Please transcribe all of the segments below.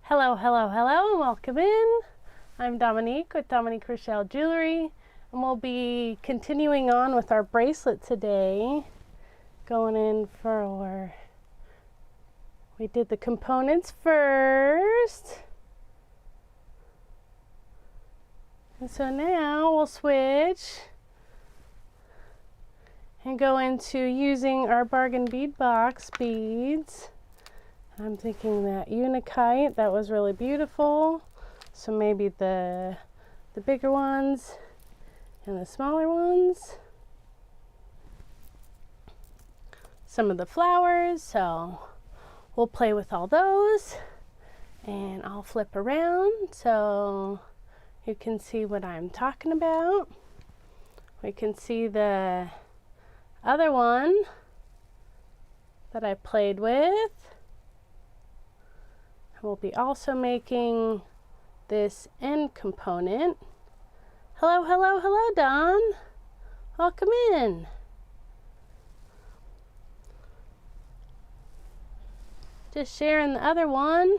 Hello, hello, hello, and welcome in. I'm Dominique with Dominique Rochelle Jewelry, and we'll be continuing on with our bracelet today. Going in for, we did the components first. And so now we'll switch and go into using our bargain bead box beads. I'm thinking that Unikite, that was really beautiful. So maybe the bigger ones and the smaller ones. Some of the flowers, so we'll play with all those. And I'll flip around so you can see what I'm talking about. We can see the other one that I played with. We'll be also making this end component. Hello, hello, hello, Don. Welcome in. Just sharing the other one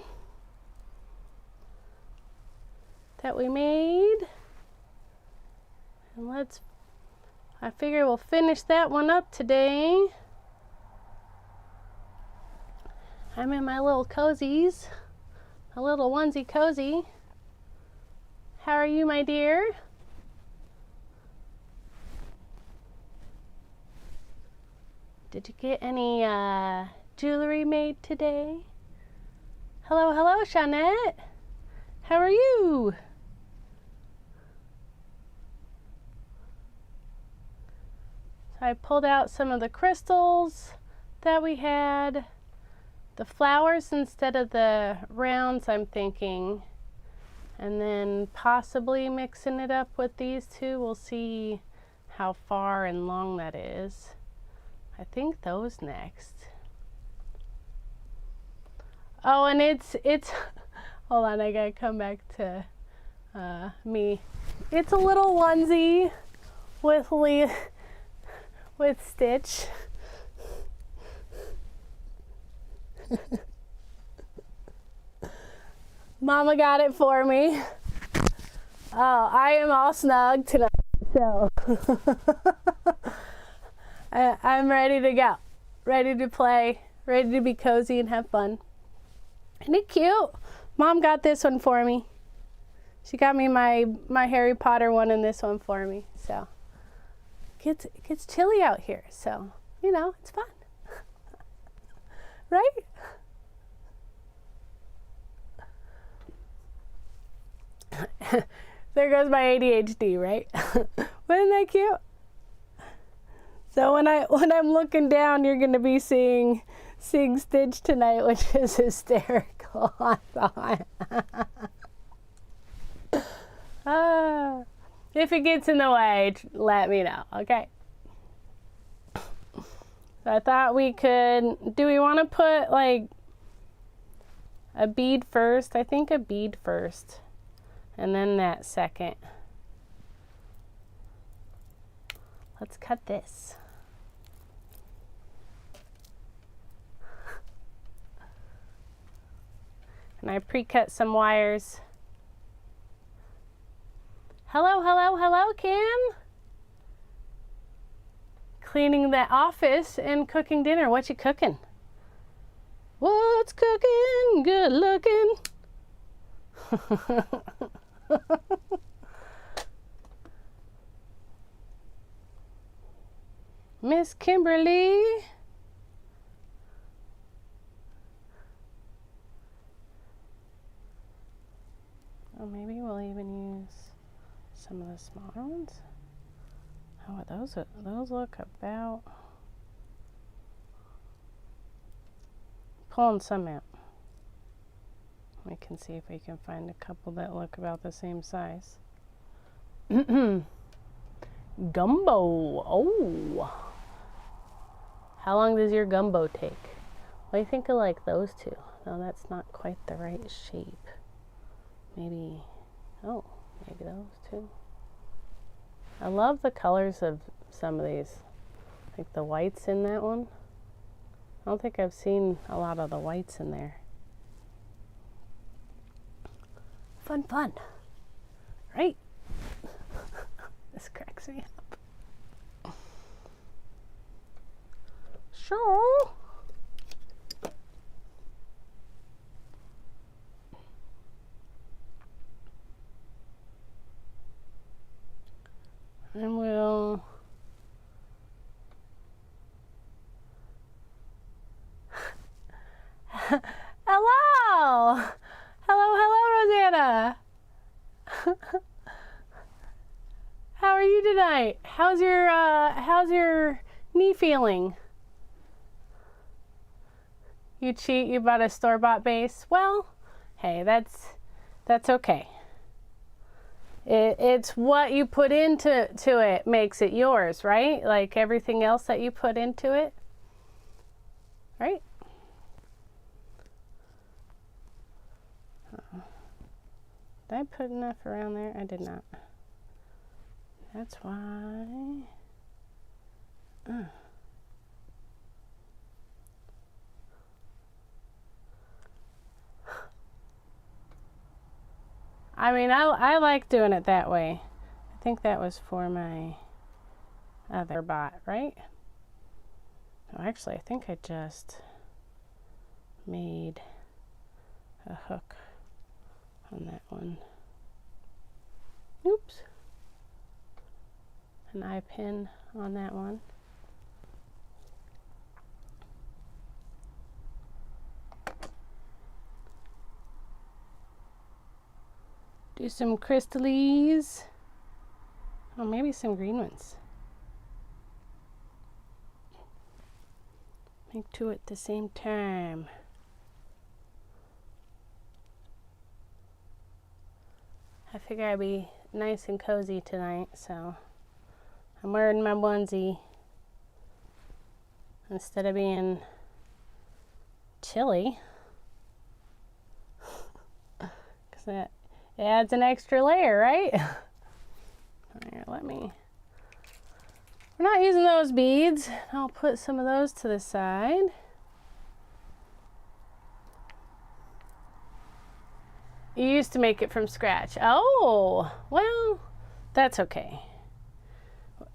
that we made. And I figure we'll finish that one up today. I'm in my little cozies. A little onesie cozy. How are you, my dear? Did you get any jewelry made today? Hello, hello, Shawnette. How are you? So I pulled out some of the crystals that we had. The flowers instead of the rounds, I'm thinking, and then possibly mixing it up with these two. We'll see how far and long that is. I think those next. Oh, and it's hold on, I gotta come back to me. It's a little onesie with Stitch. Mama got it for me. Oh, I am all snug tonight, so I'm ready to go, ready to play, ready to be cozy and have fun. Isn't it cute? Mom got this one for me. She got me my Harry Potter one and this one for me. So it gets chilly out here, so you know it's fun. Right? There goes my ADHD, right? Wasn't that cute? So when I'm looking down, you're gonna be seeing Stitch tonight, which is hysterical. I thought. If it gets in the way, let me know, okay? So I thought we could, do we want to put like a bead first? I think a bead first and then that second. Let's cut this. And I pre-cut some wires. Hello, hello, hello, Kim. Cleaning the office and cooking dinner. What you cooking? What's cooking? Good looking. Miss Kimberly. Or maybe we'll even use some of the smaller ones. How are those? Those look about. Pulling some out. We can see if we can find a couple that look about the same size. Gumbo. Oh. How long does your gumbo take? What do you think of like those two? No, that's not quite the right shape. Maybe, oh, maybe those two. I love the colors of some of these. Like the whites in that one. I don't think I've seen a lot of the whites in there. Fun, fun. Right? This cracks me up. So, and we'll hello, Rosanna. How are you tonight? How's your knee feeling? You cheat, you bought a store-bought base? Well, hey, that's okay. It's what you put into it makes it yours, right? Like everything else that you put into it, right? Did I put enough around there? I did not. That's why. I mean, I like doing it that way. I think that was for my other bot, right? Oh, actually, I think I just made a hook on that one. Oops. An eye pin on that one. Do some crystallese. Oh, maybe some green ones. Make two at the same time. I figure I'd be nice and cozy tonight, so I'm wearing my onesie instead of being chilly. Because that adds an extra layer, right? Here, we're not using those beads. I'll put some of those to the side. You used to make it from scratch. Oh, well, that's okay.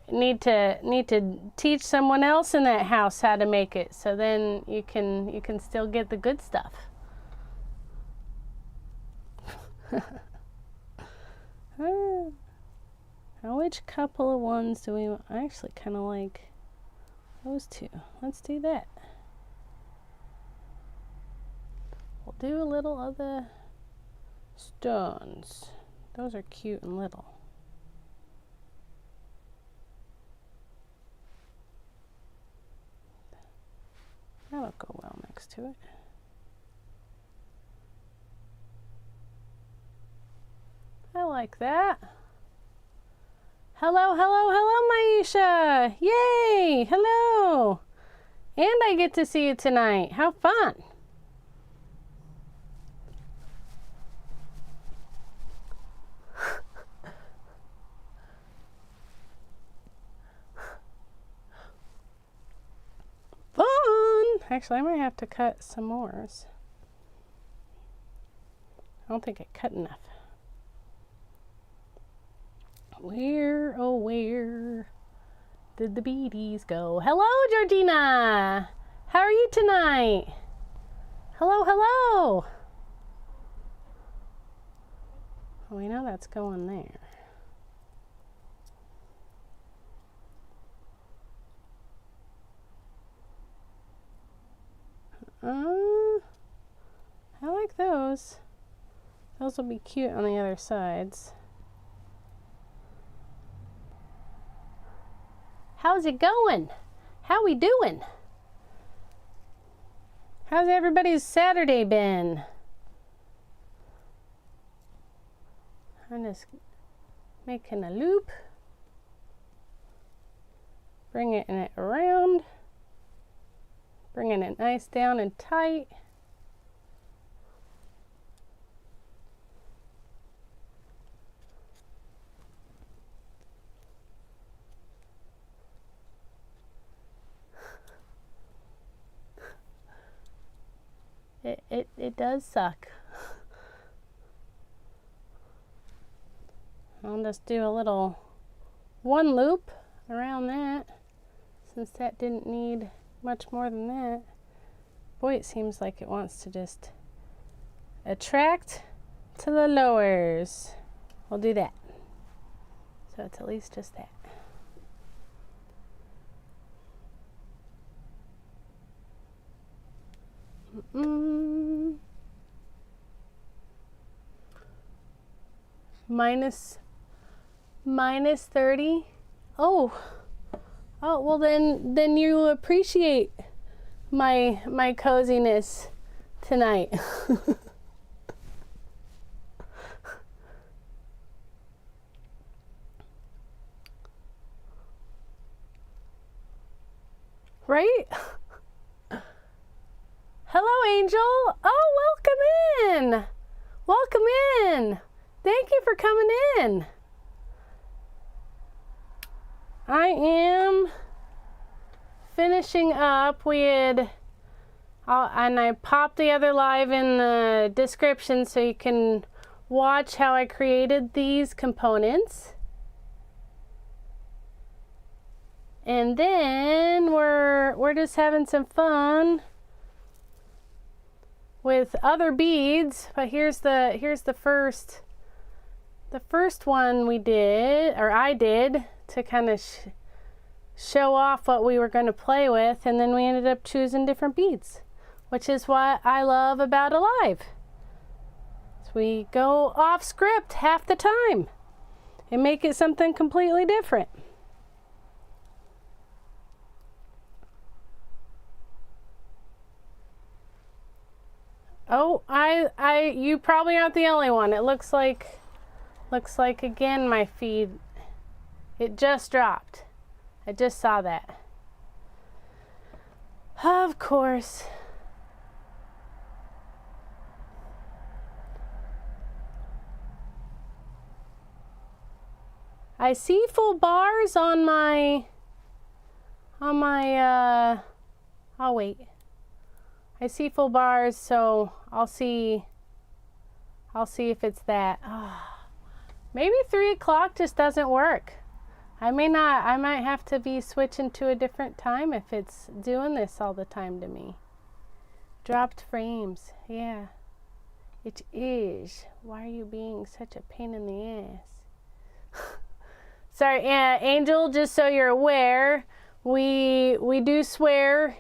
Need to teach someone else in that house how to make it, so then you can still get the good stuff. Now, which couple of ones do we want? I actually kind of like those two. Let's do that. We'll do a little of the stones. Those are cute and little. That'll go well next to it. I like that. Hello, Maisha. Yay, hello. And I get to see you tonight. How fun. Fun. Actually, I might have to cut some more. I don't think I cut enough. Where, oh where did the beadies go? Hello, Georgina. How are you tonight? Hello. Oh, we know that's going there. I like those. Those will be cute on the other sides. How's it going? How we doing? How's everybody's Saturday been? I'm just making a loop. Bringing it around. Bringing it nice down and tight. It does suck. I'll just do a little one loop around that, since that didn't need much more than that. Boy, it seems like it wants to just attract to the lowers. We'll do that. So it's at least just that. Minus 30. Oh, well then you appreciate my coziness tonight. Right? Hello, Angel. Oh, welcome in. Welcome in. Thank you for coming in. I am finishing up. And I popped the other live in the description so you can watch how I created these components. And then we're just having some fun with other beads. But here's the first one we did, or I did, to kind of show off what we were going to play with, and then we ended up choosing different beads, which is what I love about a live. So we go off script half the time and make it something completely different. Oh, you probably aren't the only one. It looks like again my feed, it just dropped. I just saw that. Of course. I see full bars on my I'll wait. I see full bars, so I'll see if it's that. Maybe 3 o'clock just doesn't work. I might have to be switching to a different time if it's doing this all the time to me. Dropped frames, yeah. It is. Why are you being such a pain in the ass? Sorry, Angel, just so you're aware, we do swear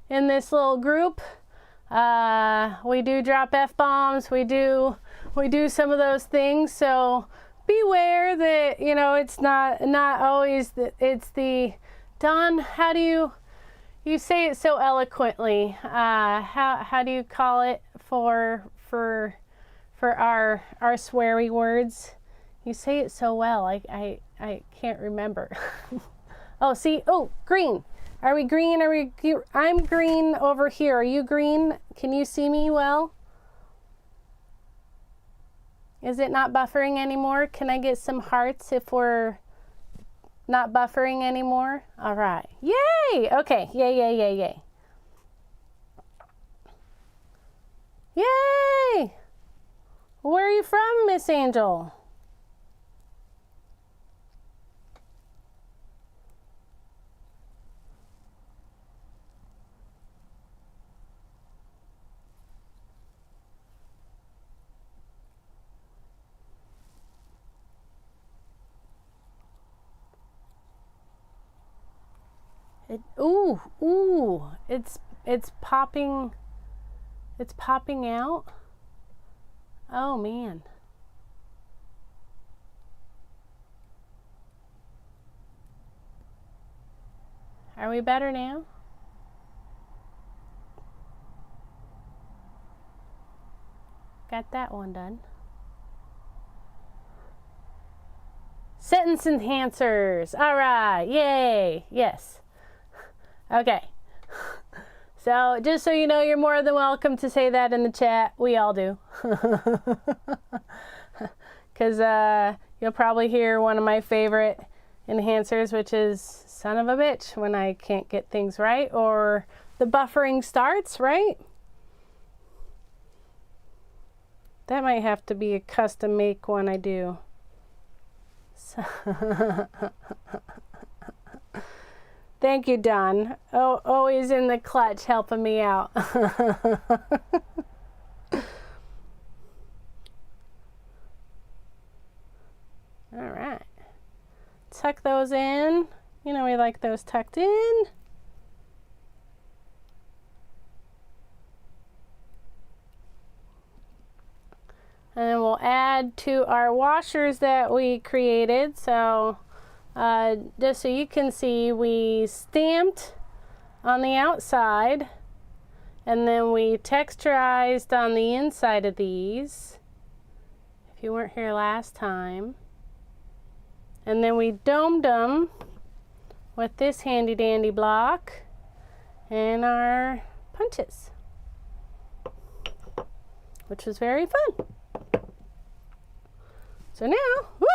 in this little group. We do drop F-bombs, we do some of those things, so beware that, you know, it's not always it's the Dawn, how do you say it so eloquently? How do you call it for our sweary words? You say it so well. I can't remember. Oh, see, green. Are we green? I'm green over here. Are you green? Can you see me well? Is it not buffering anymore? Can I get some hearts if we're not buffering anymore? All right. Yay! Okay. Yay. Yay! Where are you from, Miss Angel? It's popping. It's popping out. Oh man. Are we better now? Got that one done. Sentence enhancers. All right. Yay. Yes. Okay. So just so you know, you're more than welcome to say that in the chat. We all do. Because you'll probably hear one of my favorite enhancers, which is son of a bitch when I can't get things right or the buffering starts, right? That might have to be a custom make one I do. So thank you, Don. Oh, always in the clutch helping me out. All right. Tuck those in. You know we like those tucked in. And then we'll add to our washers that we created. So just so you can see, we stamped on the outside and then we texturized on the inside of these, if you weren't here last time. And then we domed them with this handy dandy block and our punches, which was very fun. So now, woo,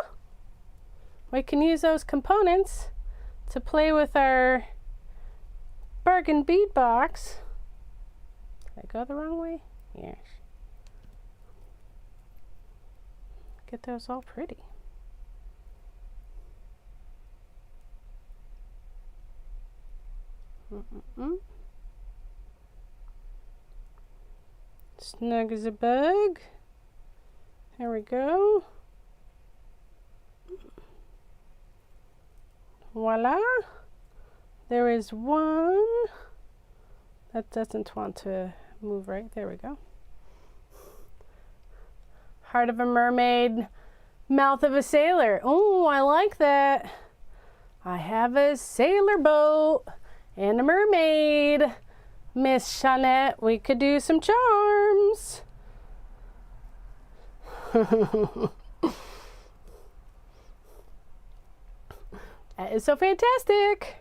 we can use those components to play with our bargain bead box. Did I go the wrong way? Yes. Get those all pretty. Snug as a bug. There we go. Voila. There is one. That doesn't want to move right. There we go. Heart of a mermaid, mouth of a sailor. Oh, I like that. I have a sailor boat and a mermaid. Miss Shawnette, we could do some charms. That is so fantastic.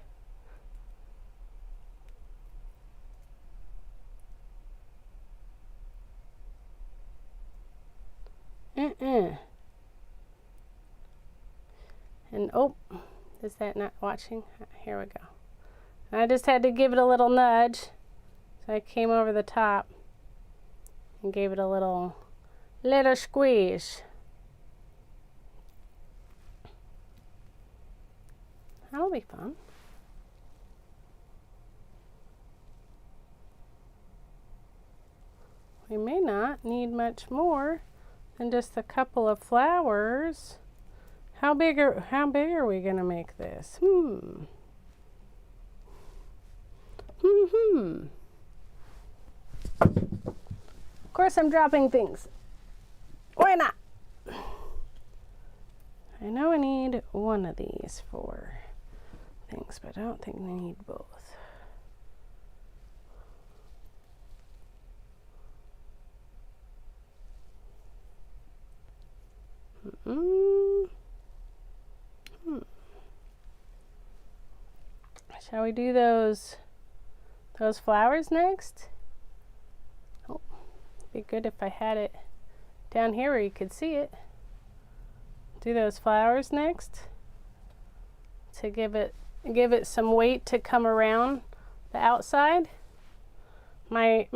And oh, is that not watching? Here we go. I just had to give it a little nudge. So I came over the top and gave it a little squeeze. That'll be fun. We may not need much more than just a couple of flowers. How big are we gonna make this? Of course I'm dropping things. Why not? I know I need one of these for things, but I don't think we need both. Shall we do those flowers next? Oh, it'd be good if I had it down here where you could see it. Do those flowers next to give it some weight to come around the outside. My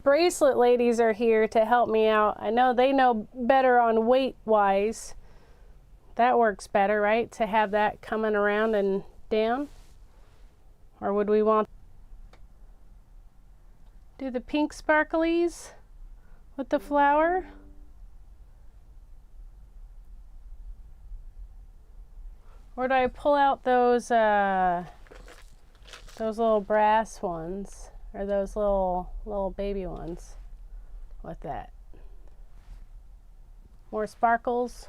bracelet ladies are here to help me out. I know they know better on weight wise. That works better, right? To have that coming around and down. Or would we want do the pink sparklies with the flower? Or do I pull out those little brass ones, or those little baby ones with that? More sparkles?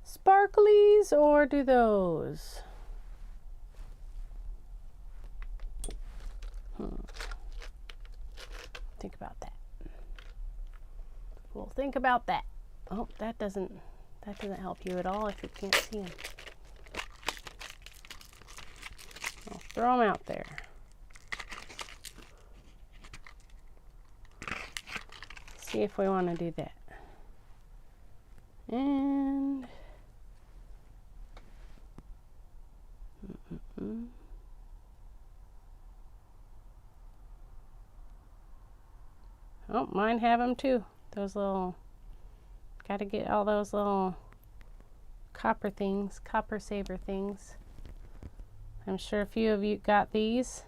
Sparklies, or do those? Think about that. We'll think about that. Oh, that doesn't help you at all if you can't see them. I'll throw them out there. See if we want to do that. And oh, mine have them too. Those little Got to get all those little copper things, copper saber things. I'm sure a few of you got these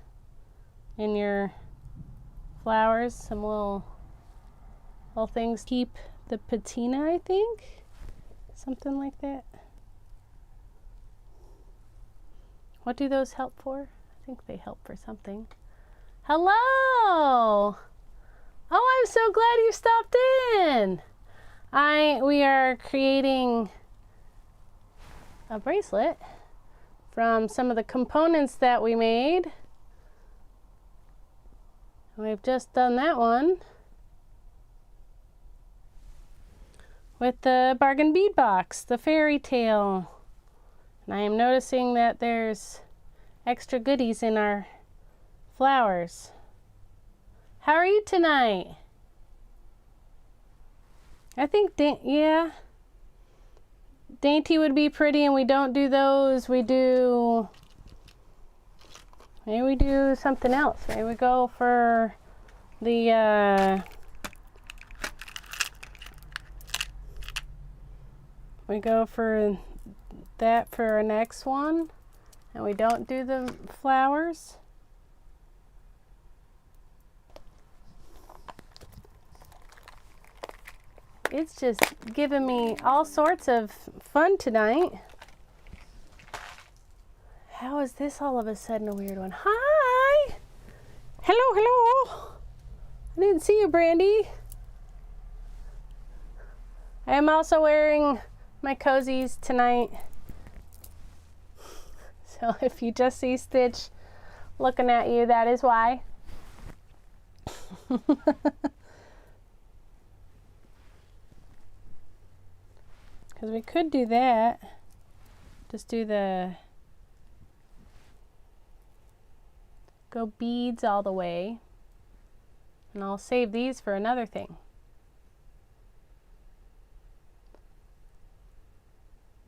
in your flowers. Some little things keep the patina, I think. Something like that. What do those help for? I think they help for something. Hello! Oh, I'm so glad you stopped in. We are creating a bracelet from some of the components that we made. We've just done that one with the bargain bead box, the Fairytale. And I am noticing that there's extra goodies in our flowers. How are you tonight? I think, yeah, dainty would be pretty, and we don't do those. Maybe we do something else. Maybe we go for the, we go for that for our next one, and we don't do the flowers. It's just giving me all sorts of fun tonight. How is this all of a sudden a weird one? Hi! Hello, hello! I didn't see you, Brandy. I am also wearing my cozies tonight. So if you just see Stitch looking at you, that is why. Because we could do that. Just do go beads all the way. And I'll save these for another thing.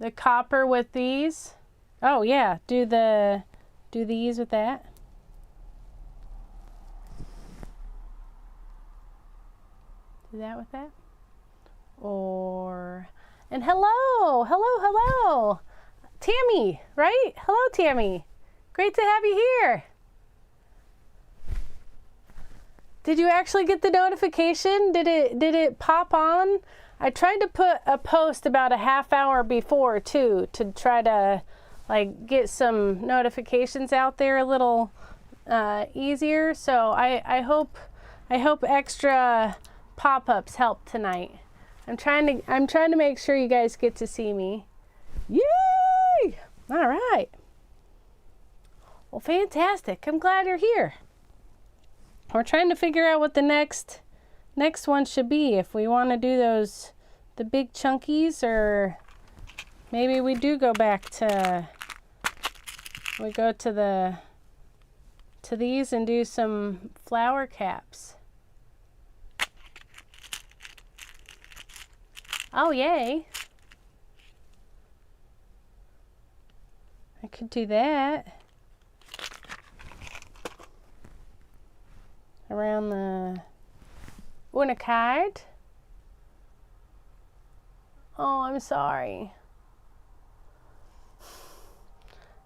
The copper with these. Oh yeah, do these with that. Do that with that. And hello, Tammy, right? Hello, Tammy. Great to have you here. Did you actually get the notification? Did it pop on? I tried to put a post about a half hour before too, to try to like get some notifications out there a little easier. So I hope extra pop-ups help tonight. I'm trying to make sure you guys get to see me. Yay! All right. Well, fantastic. I'm glad you're here. We're trying to figure out what the next one should be. If we want to do the big chunkies, or maybe we do go back to these and do some flower caps. Oh, yay. I could do that. Around the Unicard. Oh, I'm sorry.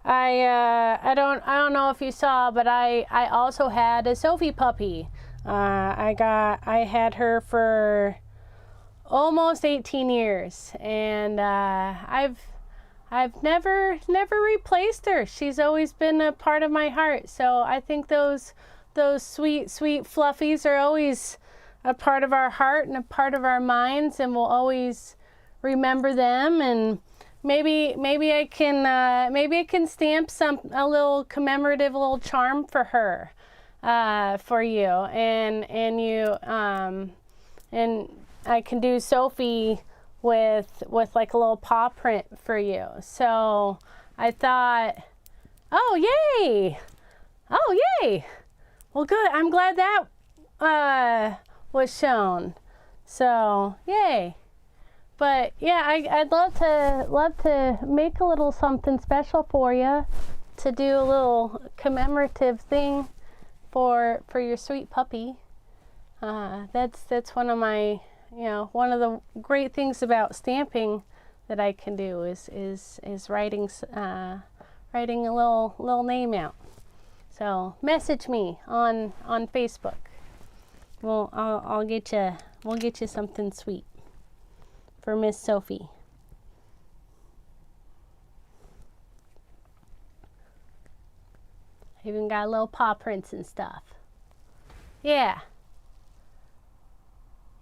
I don't know if you saw, but I also had a Sophie puppy. I had her for almost 18 years, and I've never replaced her. She's always been a part of my heart. So I think those sweet fluffies are always a part of our heart and a part of our minds, and we'll always remember them. And maybe I can stamp a little commemorative little charm for her, for you, and you, and I can do Sophie with like a little paw print for you. So I thought, oh yay! Well, good. I'm glad that was shown. So yay! But yeah, I'd love to make a little something special for you, to do a little commemorative thing for your sweet puppy. That's one of my you know, one of the great things about stamping that I can do is writing writing a little name out. So message me on Facebook. Well, we'll get you something sweet for Miss Sophie. Even got little paw prints and stuff. Yeah.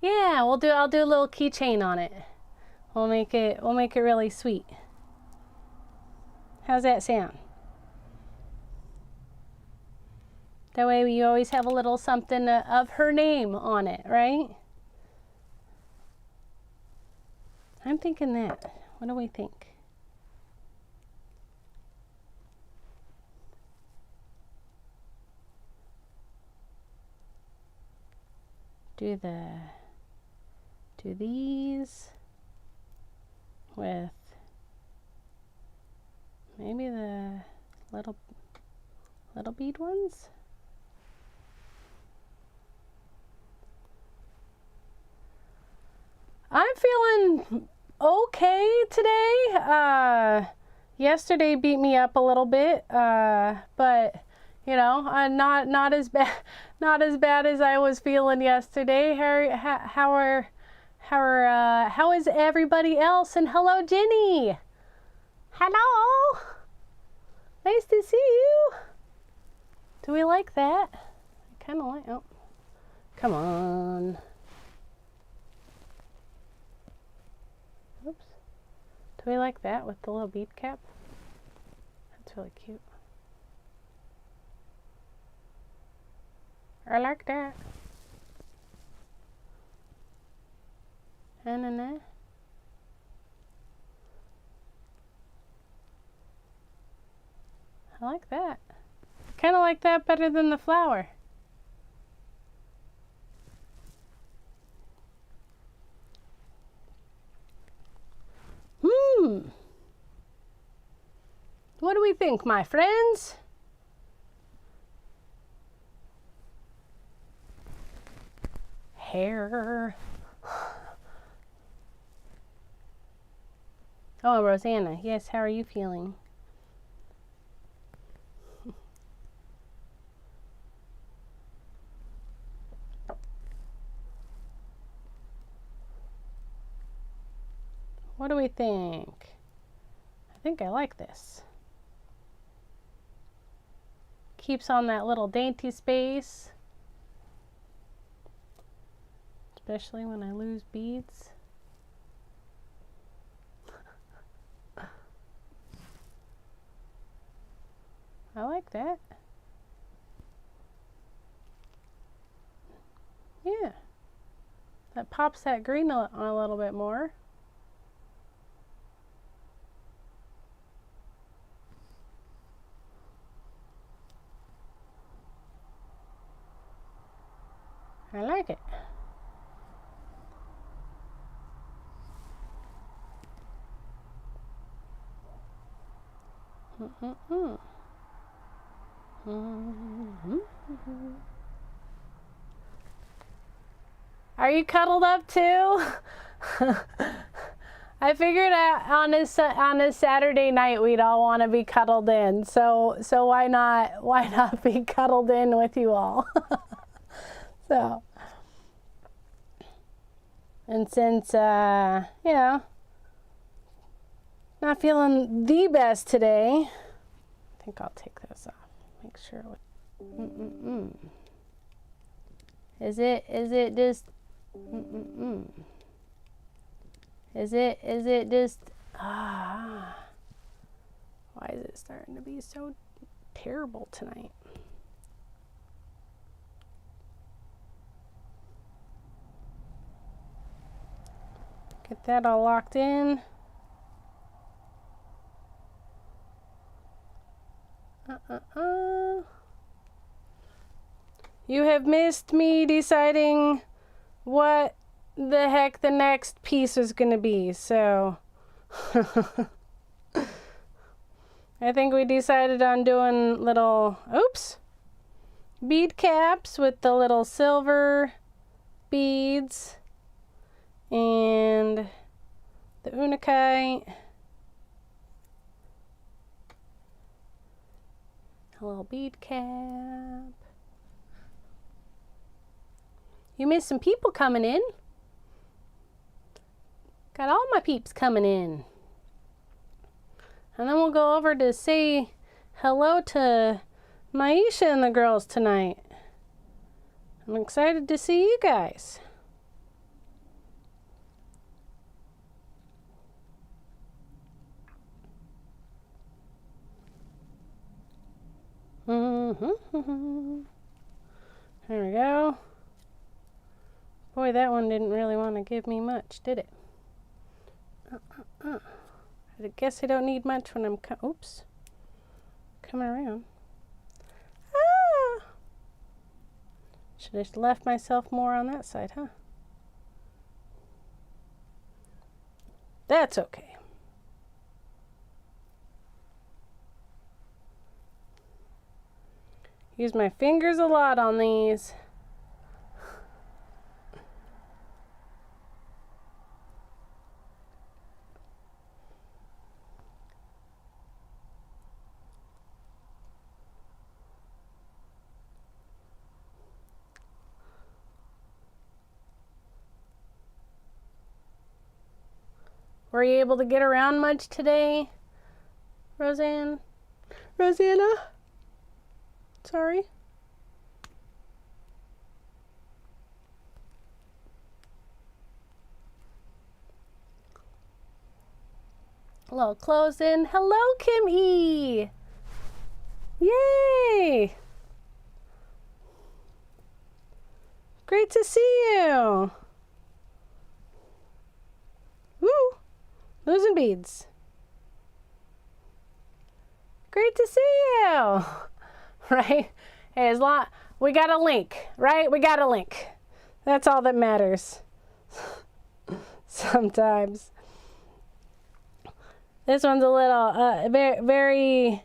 Yeah, I'll do a little keychain on it. We'll make it really sweet. How's that sound? That way you always have a little something of her name on it, right? I'm thinking that. What do we think? Do these with maybe the little bead ones. I'm feeling okay today. Yesterday beat me up a little bit, but you know, not as bad as I was feeling yesterday. How is everybody else? And hello, Jenny. Hello. Nice to see you. Do we like that? I kind of like. Oh, come on. Oops. Do we like that with the little bead cap? That's really cute. I like that. And I like that. Kind of like that better than the flower. What do we think, my friends? Hair. Oh, Rosanna. Yes, how are you feeling? What do we think? I think I like this. Keeps on that little dainty space. Especially when I lose beads. I like that. Yeah. That pops that green on a little bit more. I like it. Are you cuddled up too? I figured on a Saturday night we'd all want to be cuddled in. So why not be cuddled in with you all? So, and since you know, not feeling the best today, I think I'll take this off. Make sure. Is it just? Is it just? Why is it starting to be so terrible tonight? Get that all locked in. You have missed me deciding what the heck the next piece is going to be, so I think we decided on doing little, bead caps with the little silver beads and the Unakite. A little bead cap. You missed some people coming in. Got all my peeps coming in. And then we'll go over to say hello to Maisha and the girls tonight. I'm excited to see you guys. There we go. Boy, that one didn't really want to give me much, did it? I guess I don't need much when I'm coming around. Ah! Should have left myself more on that side, huh? That's okay. Use my fingers a lot on these. Were you able to get around much today, Rosanna? Sorry. A little close in. Hello, Kim E. Yay! Great to see you. Woo! Losing beads. Great to see you. Right? Hey, as long we got a link, right? We got a link. That's all that matters. Sometimes. This one's a little very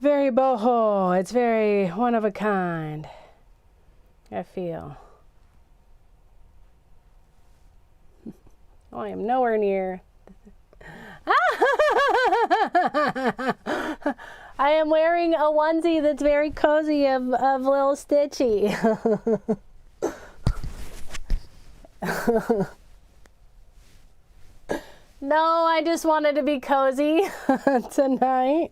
boho. It's very one of a kind, I feel. Oh, I am nowhere near. I am wearing a onesie that's very cozy of little Stitchy. No, I just wanted to be cozy tonight.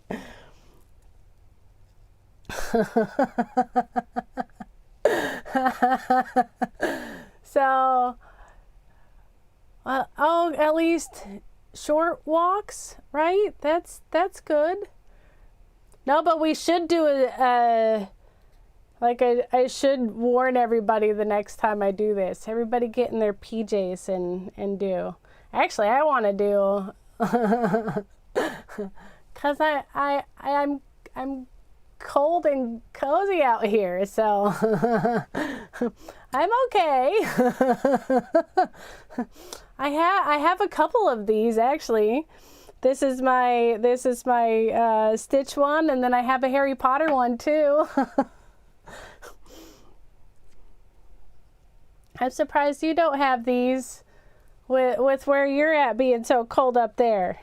So, oh, at least short walks, right? That's good. No, but we should do I should warn everybody the next time I do this. Everybody get in their PJs and do. Actually, I want to do, cause I'm cold and cozy out here, so I'm okay. I have a couple of these actually. This is my Stitch one, and then I have a Harry Potter one too. I'm surprised you don't have these with where you're at being so cold up there.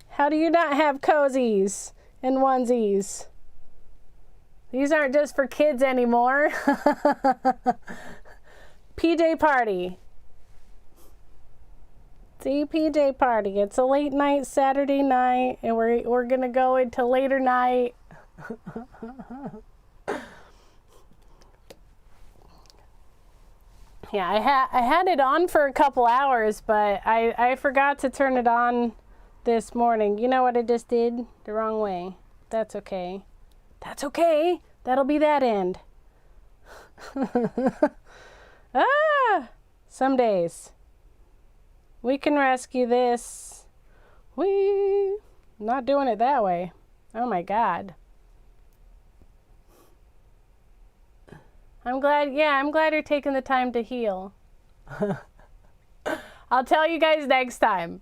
How do you not have cozies and onesies? These aren't just for kids anymore. PJ party. See, PJ party. It's a late night Saturday night, and we're gonna go into later night. Yeah, I had it on for a couple hours, but I forgot to turn it on this morning. You know what I just did? The wrong way. That's okay. That's okay. That'll be that end. Ah! Some days. We can rescue this. Not doing it that way. Oh my God. I'm glad you're taking the time to heal. I'll tell you guys next time.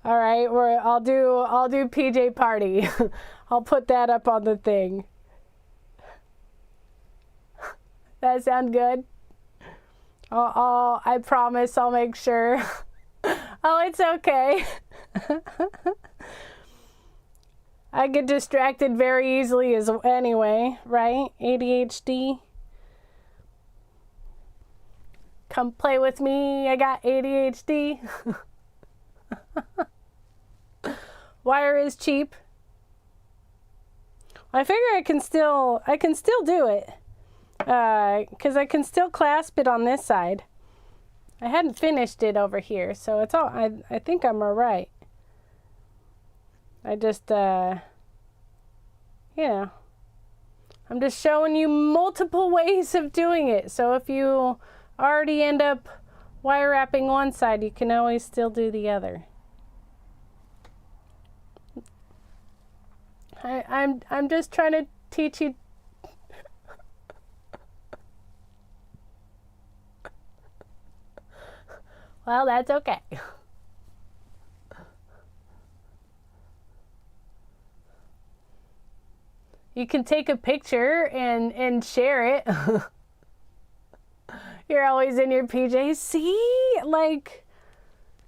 All right, I'll do PJ party. I'll put that up on the thing. That sound good? I promise I'll make sure. Oh, it's okay. I get distracted very easily anyway, right? ADHD. Come play with me, I got ADHD. Wire is cheap. I figure I can still do it. Because I can still clasp it on this side. I hadn't finished it over here, so it's all, I think I'm alright. I just, you know, I'm just showing you multiple ways of doing it. So if you already end up wire wrapping one side, you can always still do the other. I'm just trying to teach you. Well, that's okay. You can take a picture and share it. You're always in your PJs. See? Like,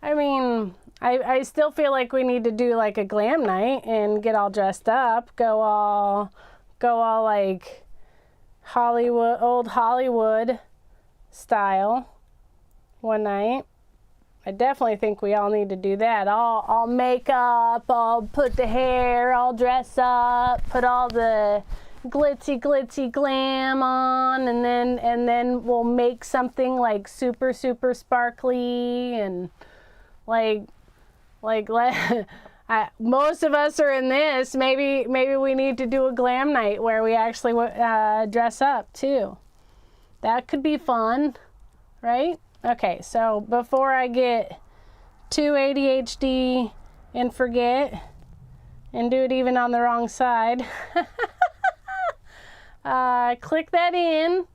I mean, I still feel like we need to do like a glam night and get all dressed up. Go all like Hollywood, old Hollywood style one night. I definitely think we all need to do that. All makeup, all put the hair, all dress up, put all the glitzy glam on, and then we'll make something like super sparkly and like most of us are in this. Maybe we need to do a glam night where we actually dress up too. That could be fun, right? Okay, so before I get too ADHD and forget and do it even on the wrong side, click that in.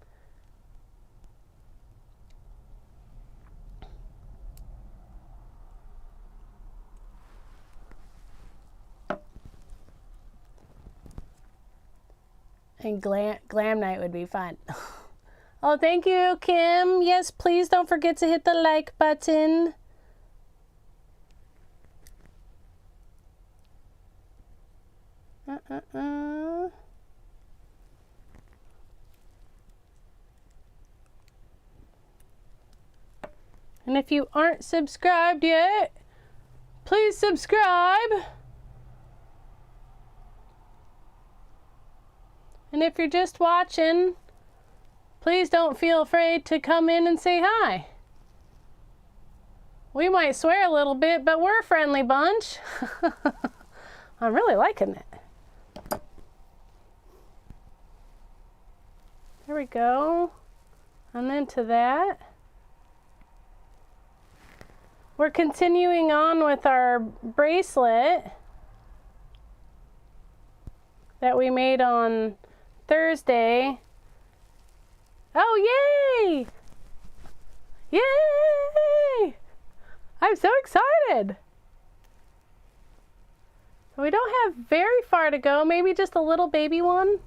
And glam night would be fun. Oh, thank you, Kim. Yes, please don't forget to hit the like button. And if you aren't subscribed yet, please subscribe. And if you're just watching, please don't feel afraid to come in and say hi. We might swear a little bit, but we're a friendly bunch. I'm really liking it. There we go. And then to that. We're continuing on with our bracelet that we made on Thursday. Oh, yay! Yay! I'm so excited. We don't have very far to go. Maybe just a little baby one.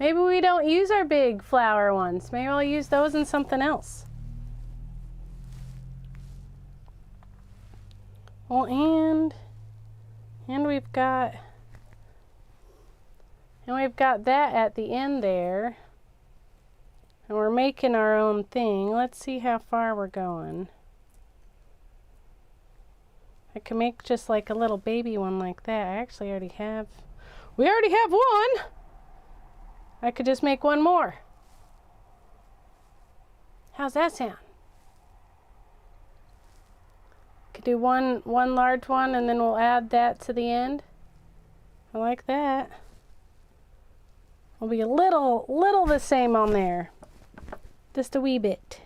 Maybe we don't use our big flower ones. Maybe I'll use those in something else. Well, and we've got that at the end there. And we're making our own thing. Let's see how far we're going. I can make just like a little baby one like that. I actually already have. We already have one. I could just make one more. How's that sound? Could do one large one and then we'll add that to the end. I like that. Will be a little the same on there. Just a wee bit.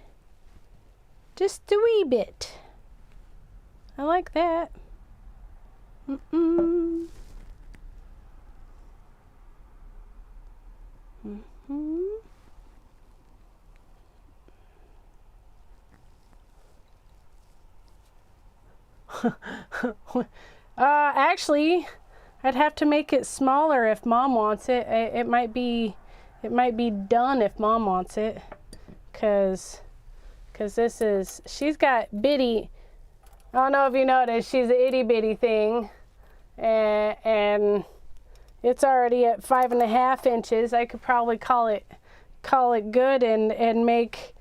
Just a wee bit. I like that. Mm-mm. Mm-hmm. Actually, I'd have to make it smaller if Mom wants it. It might be done if Mom wants it, 'cause because she's got bitty, I don't know if you noticed, she's an itty bitty thing, and it's already at 5.5 inches. I could probably call it good and make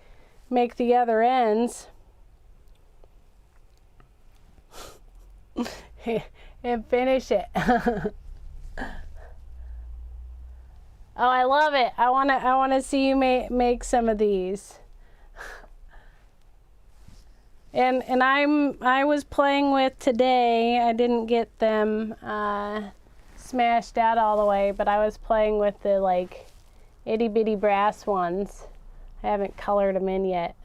the other ends and finish it. Oh, I love it. I wanna see you make some of these. And I was playing with today. I didn't get them smashed out all the way, but I was playing with the like itty bitty brass ones. I haven't colored them in yet.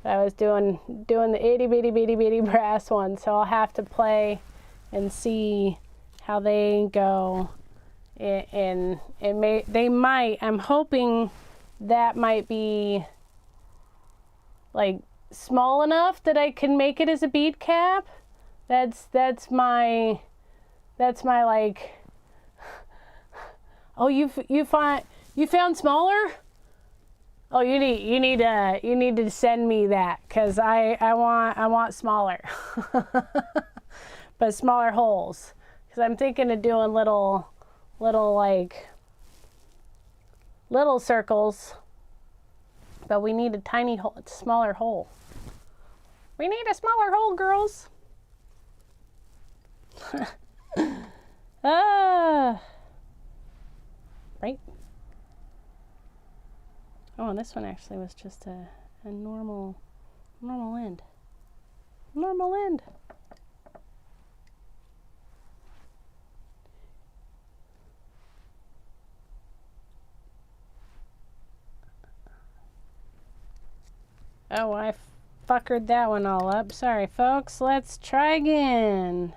But I was doing the itty bitty brass ones, so I'll have to play and see how they go. And I'm hoping that might be like small enough that I can make it as a bead cap. That's my like, oh, you found smaller? Oh, you need to send me that, because I want smaller. But smaller holes, because I'm thinking of doing little circles, but we need a tiny hole, smaller hole. We need a smaller hole, girls. Right. Oh, and this one actually was just a normal end. Normal end. Oh, I fuckered that one all up. Sorry, folks. Let's try again.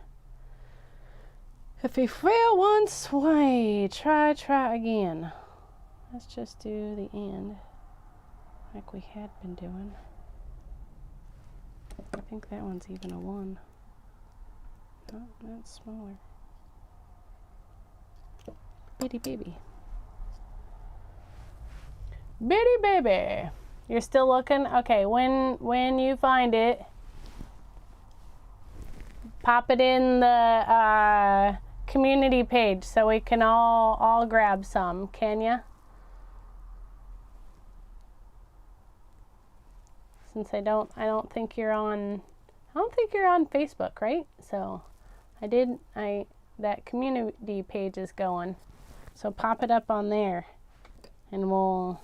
If we fail once, why? Try again. Let's just do the end like we had been doing. I think that one's even a 1. No, that's smaller. Bitty baby. Bitty baby. You're still looking? Okay, when you find it, pop it in the community page so we can all grab some, can ya? Since I don't think you're on Facebook, right? So that community page is going. So pop it up on there and we'll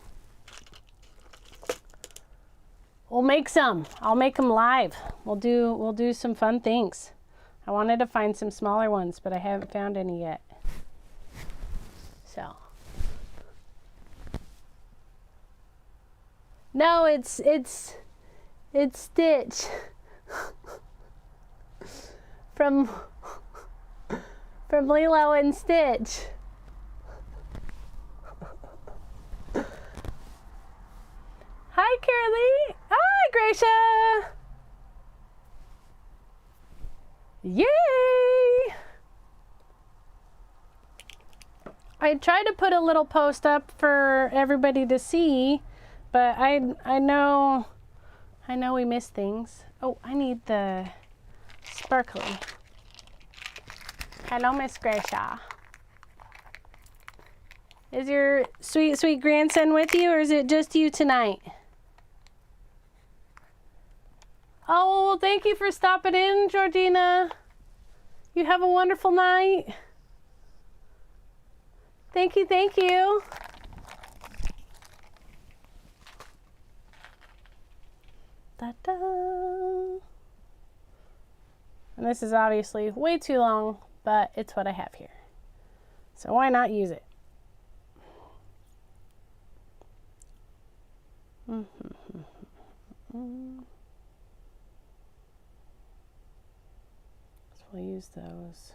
make some. I'll make them live. We'll do some fun things. I wanted to find some smaller ones, but I haven't found any yet. So. No, it's Stitch. From Lilo and Stitch. Hi, Carolee. Hi, Gracia. Yay! I tried to put a little post up for everybody to see, but I know we missed things. Oh, I need the sparkly. Hello, Miss Gracia. Is your sweet grandson with you, or is it just you tonight? Oh, well, thank you for stopping in, Georgina. You have a wonderful night. Thank you, thank you. Da-da. And this is obviously way too long, but it's what I have here. So why not use it? So we'll use those.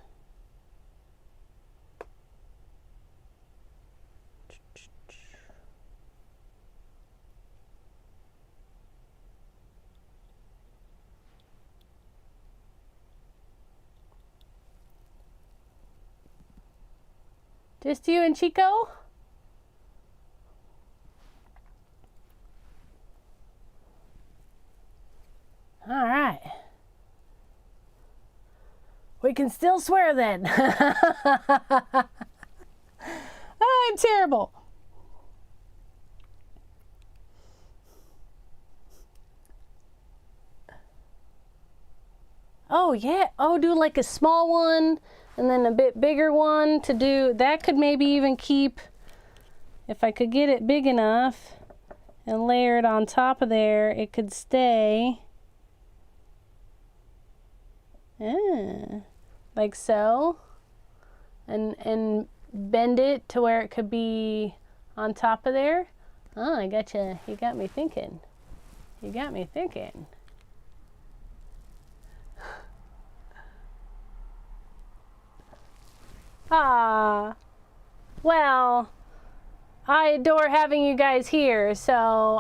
Just you and Chico? All right. We can still swear then. I'm terrible. Oh yeah, oh do like a small one and then a bit bigger one to do, that could maybe even keep, if I could get it big enough and layer it on top of there, it could stay. Like so. And bend it to where it could be on top of there. Oh, I gotcha. You got me thinking. You got me thinking. Ah, well, I adore having you guys here. So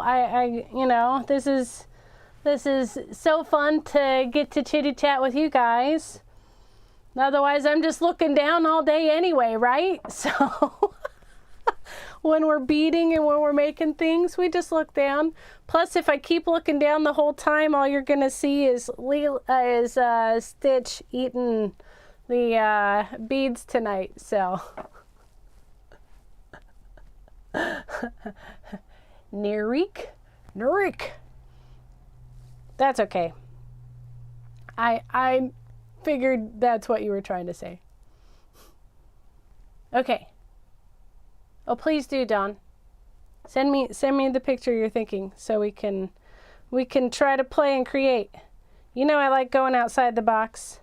I you know, this is so fun to get to chitty chat with you guys. Otherwise, I'm just looking down all day anyway, right? So when we're beading and when we're making things, we just look down. Plus, if I keep looking down the whole time, all you're gonna see is Stitch eating the beads tonight. So Nerik. That's okay. I figured that's what you were trying to say. Okay. Oh, please do, Dawn. Send me the picture you're thinking so we can try to play and create. You know I like going outside the box.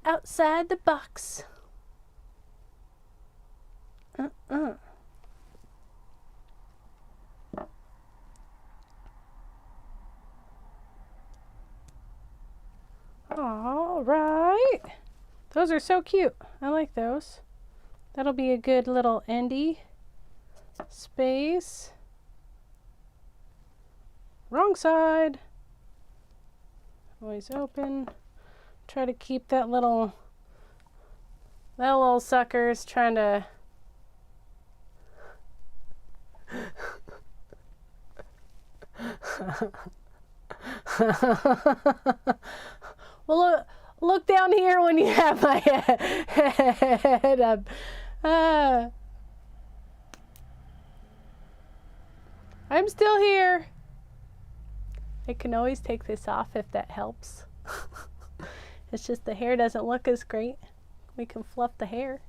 Outside the box. All right. Those are so cute. I like those. That'll be a good little endy space. Wrong side. Always open. Try to keep that little sucker's trying to well, look down here when you have my head up. I'm still here. I can always take this off if that helps. It's just the hair doesn't look as great. We can fluff the hair.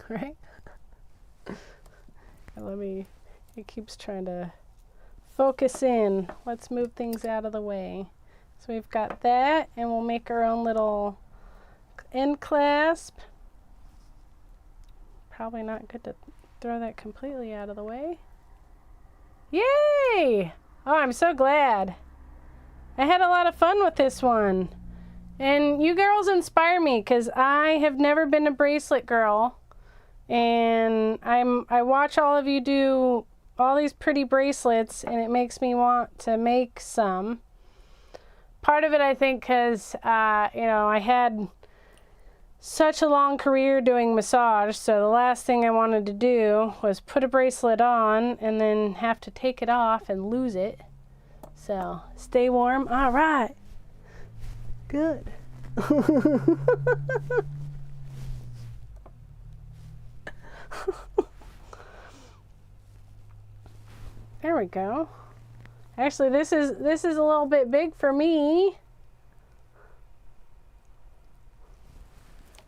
Right? It keeps trying to focus in. Let's move things out of the way. So we've got that, and we'll make our own little end clasp. Probably not good to throw that completely out of the way. Yay! Oh, I'm so glad. I had a lot of fun with this one. And you girls inspire me because I have never been a bracelet girl. And I watch all of you do all these pretty bracelets, and it makes me want to make some. Part of it, I think, because, you know, I had such a long career doing massage, so the last thing I wanted to do was put a bracelet on and then have to take it off and lose it. So, stay warm. All right. Good. There we go. Actually, this is a little bit big for me.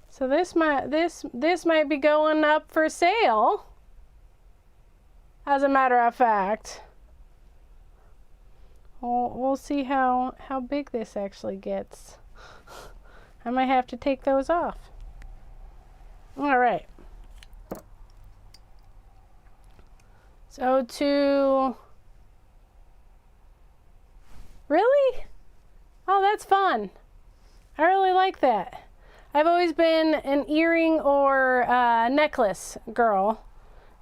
So this might be going up for sale. As a matter of fact. We'll see how big this actually gets. I might have to take those off. All right. So really? Oh, that's fun. I really like that. I've always been an earring or necklace girl,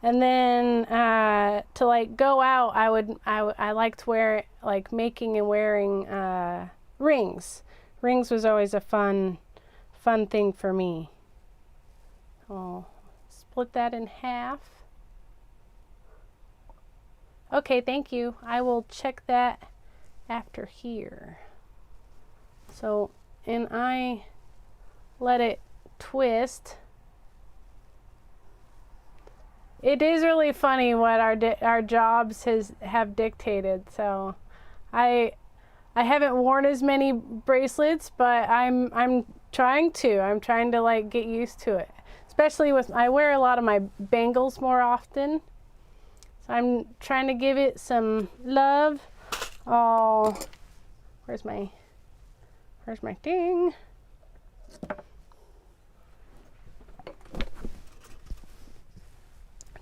and then to like go out, I liked making and wearing rings. Rings was always a fun thing for me. Oh, split that in half. Okay, thank you. I will check that after here. So, and I let it twist. It is really funny what our jobs have dictated. So, I haven't worn as many bracelets, but I'm trying to. I'm trying to like get used to it. Especially with, I wear a lot of my bangles more often. So I'm trying to give it some love. Oh, where's my thing?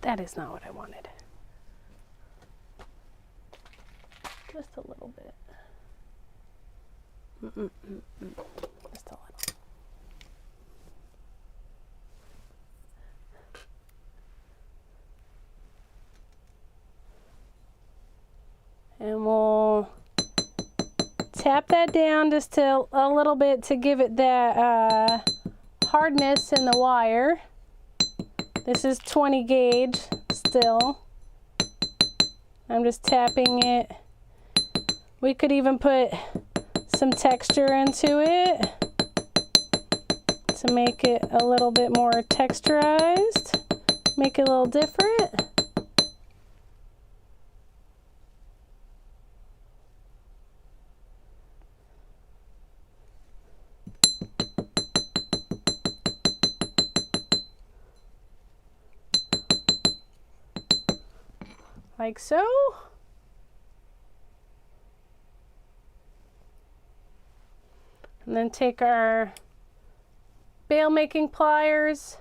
That is not what I wanted. Just a little bit. Just a little. And we'll tap that down just a little bit to give it that hardness in the wire. This is 20 gauge still. I'm just tapping it. We could even put some texture into it to make it a little bit more texturized, make it a little different. Like so. And then take our bail making pliers.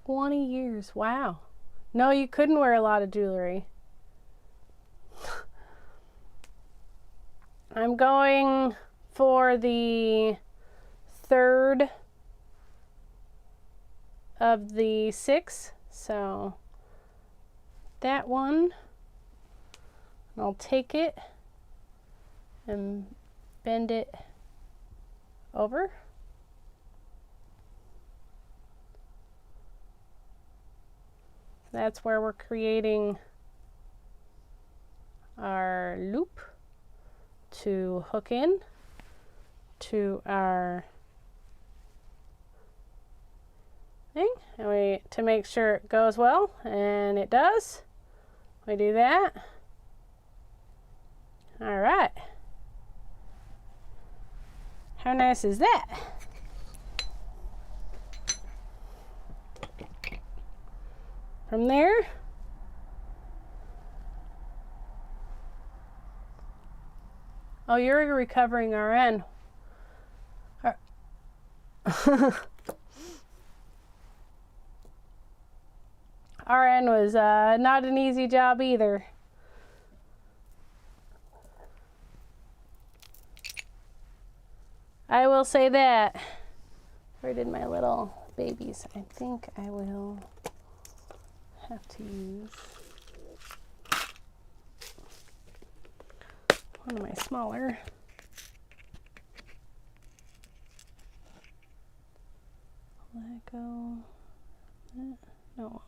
20 years, wow. No, you couldn't wear a lot of jewelry. I'm going for the third of the 6, so that one, I'll take it and bend it over. That's where we're creating our loop to hook in to our thing, and to make sure it goes well, and it does. We do that. All right. How nice is that? From there, oh, you're a recovering RN. RN was not an easy job either. I will say that. Where did my little babies? I think I will have to use one of my smaller. Let go. No.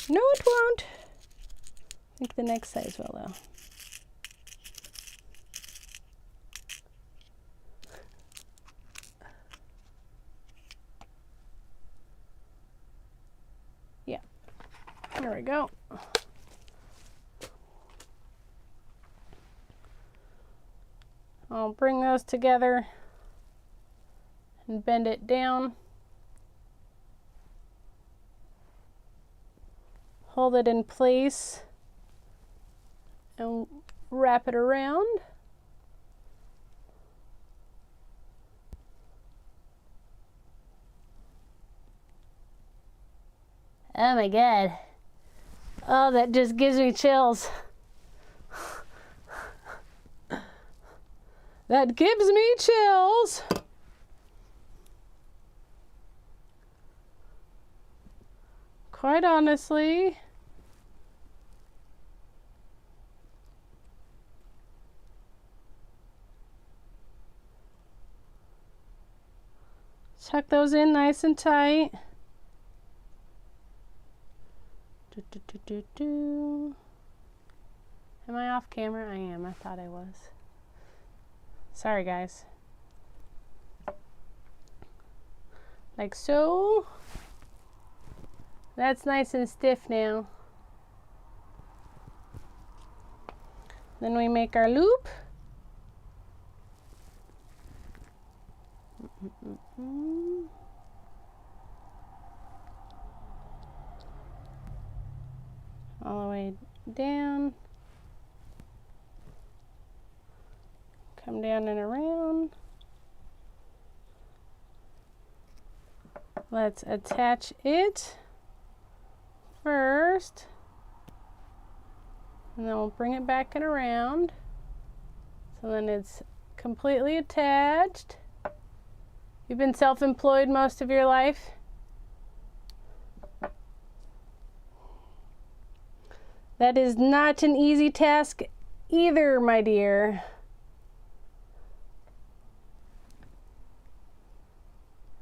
No, it won't. I think the next size will though. Yeah. There we go. I'll bring those together and bend it down. Hold it in place and wrap it around. Oh my God. Oh, that just gives me chills. That gives me chills. Quite honestly. Tuck those in nice and tight. Am I off camera? I am. I thought I was. Sorry, guys. Like so. That's nice and stiff now. Then we make our loop. All the way down. Come down and around. Let's attach it first. And then we'll bring it back and around. So then it's completely attached. You've been self-employed most of your life. That is not an easy task either, my dear.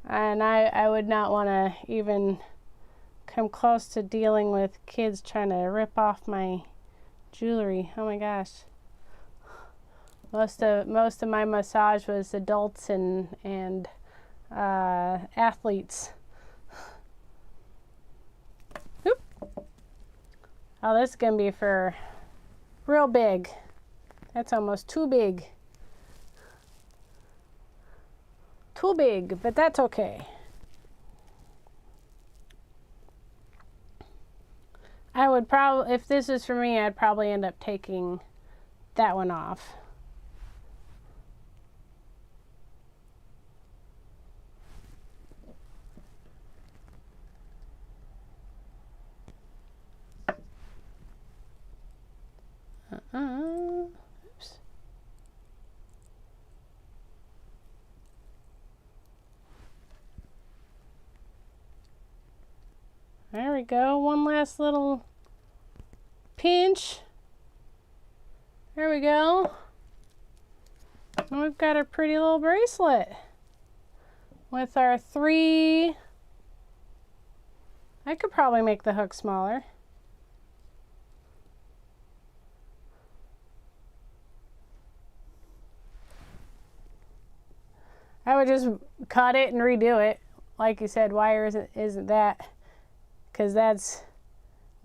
And I would not want to even come close to dealing with kids trying to rip off my jewelry. Oh my gosh. Most of my massage was adults and athletes. Oop. Oh, this is gonna be for real big. That's almost too big. Too big, but that's okay. I would probably, if this is for me, I'd probably end up taking that one off. Oops. There we go. One last little pinch. There we go. And we've got a pretty little bracelet with our 3. I could probably make the hook smaller. I would just cut it and redo it. Like you said, wire isn't that, because that's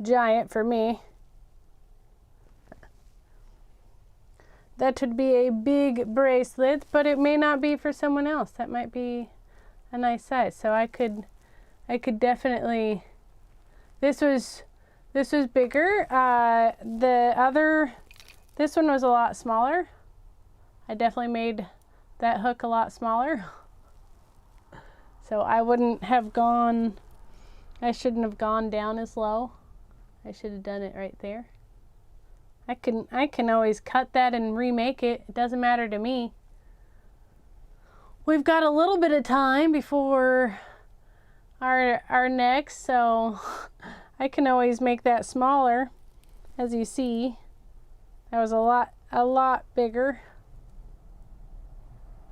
giant for me. That would be a big bracelet, but it may not be for someone else. That might be a nice size. So I could definitely. This was bigger. This one was a lot smaller. I definitely made that hook a lot smaller. So I wouldn't have gone, I shouldn't have gone down as low. I should have done it right there. I can always cut that and remake it. It doesn't matter to me. We've got a little bit of time before our next, so I can always make that smaller. As you see, that was a lot bigger.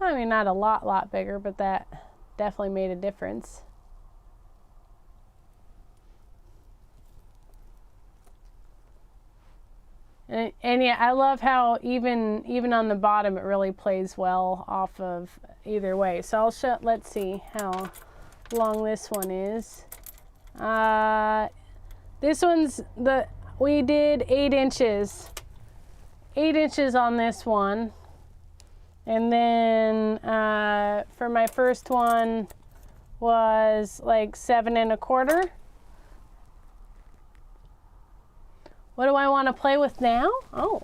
I mean, not a lot bigger, but that definitely made a difference. And yeah, I love how even on the bottom it really plays well off of either way. So I'll show. Let's see how long this one is. This one's we did 8 inches. 8 inches on this one. And then for my first one was like 7 1/4. What do I want to play with now? Oh,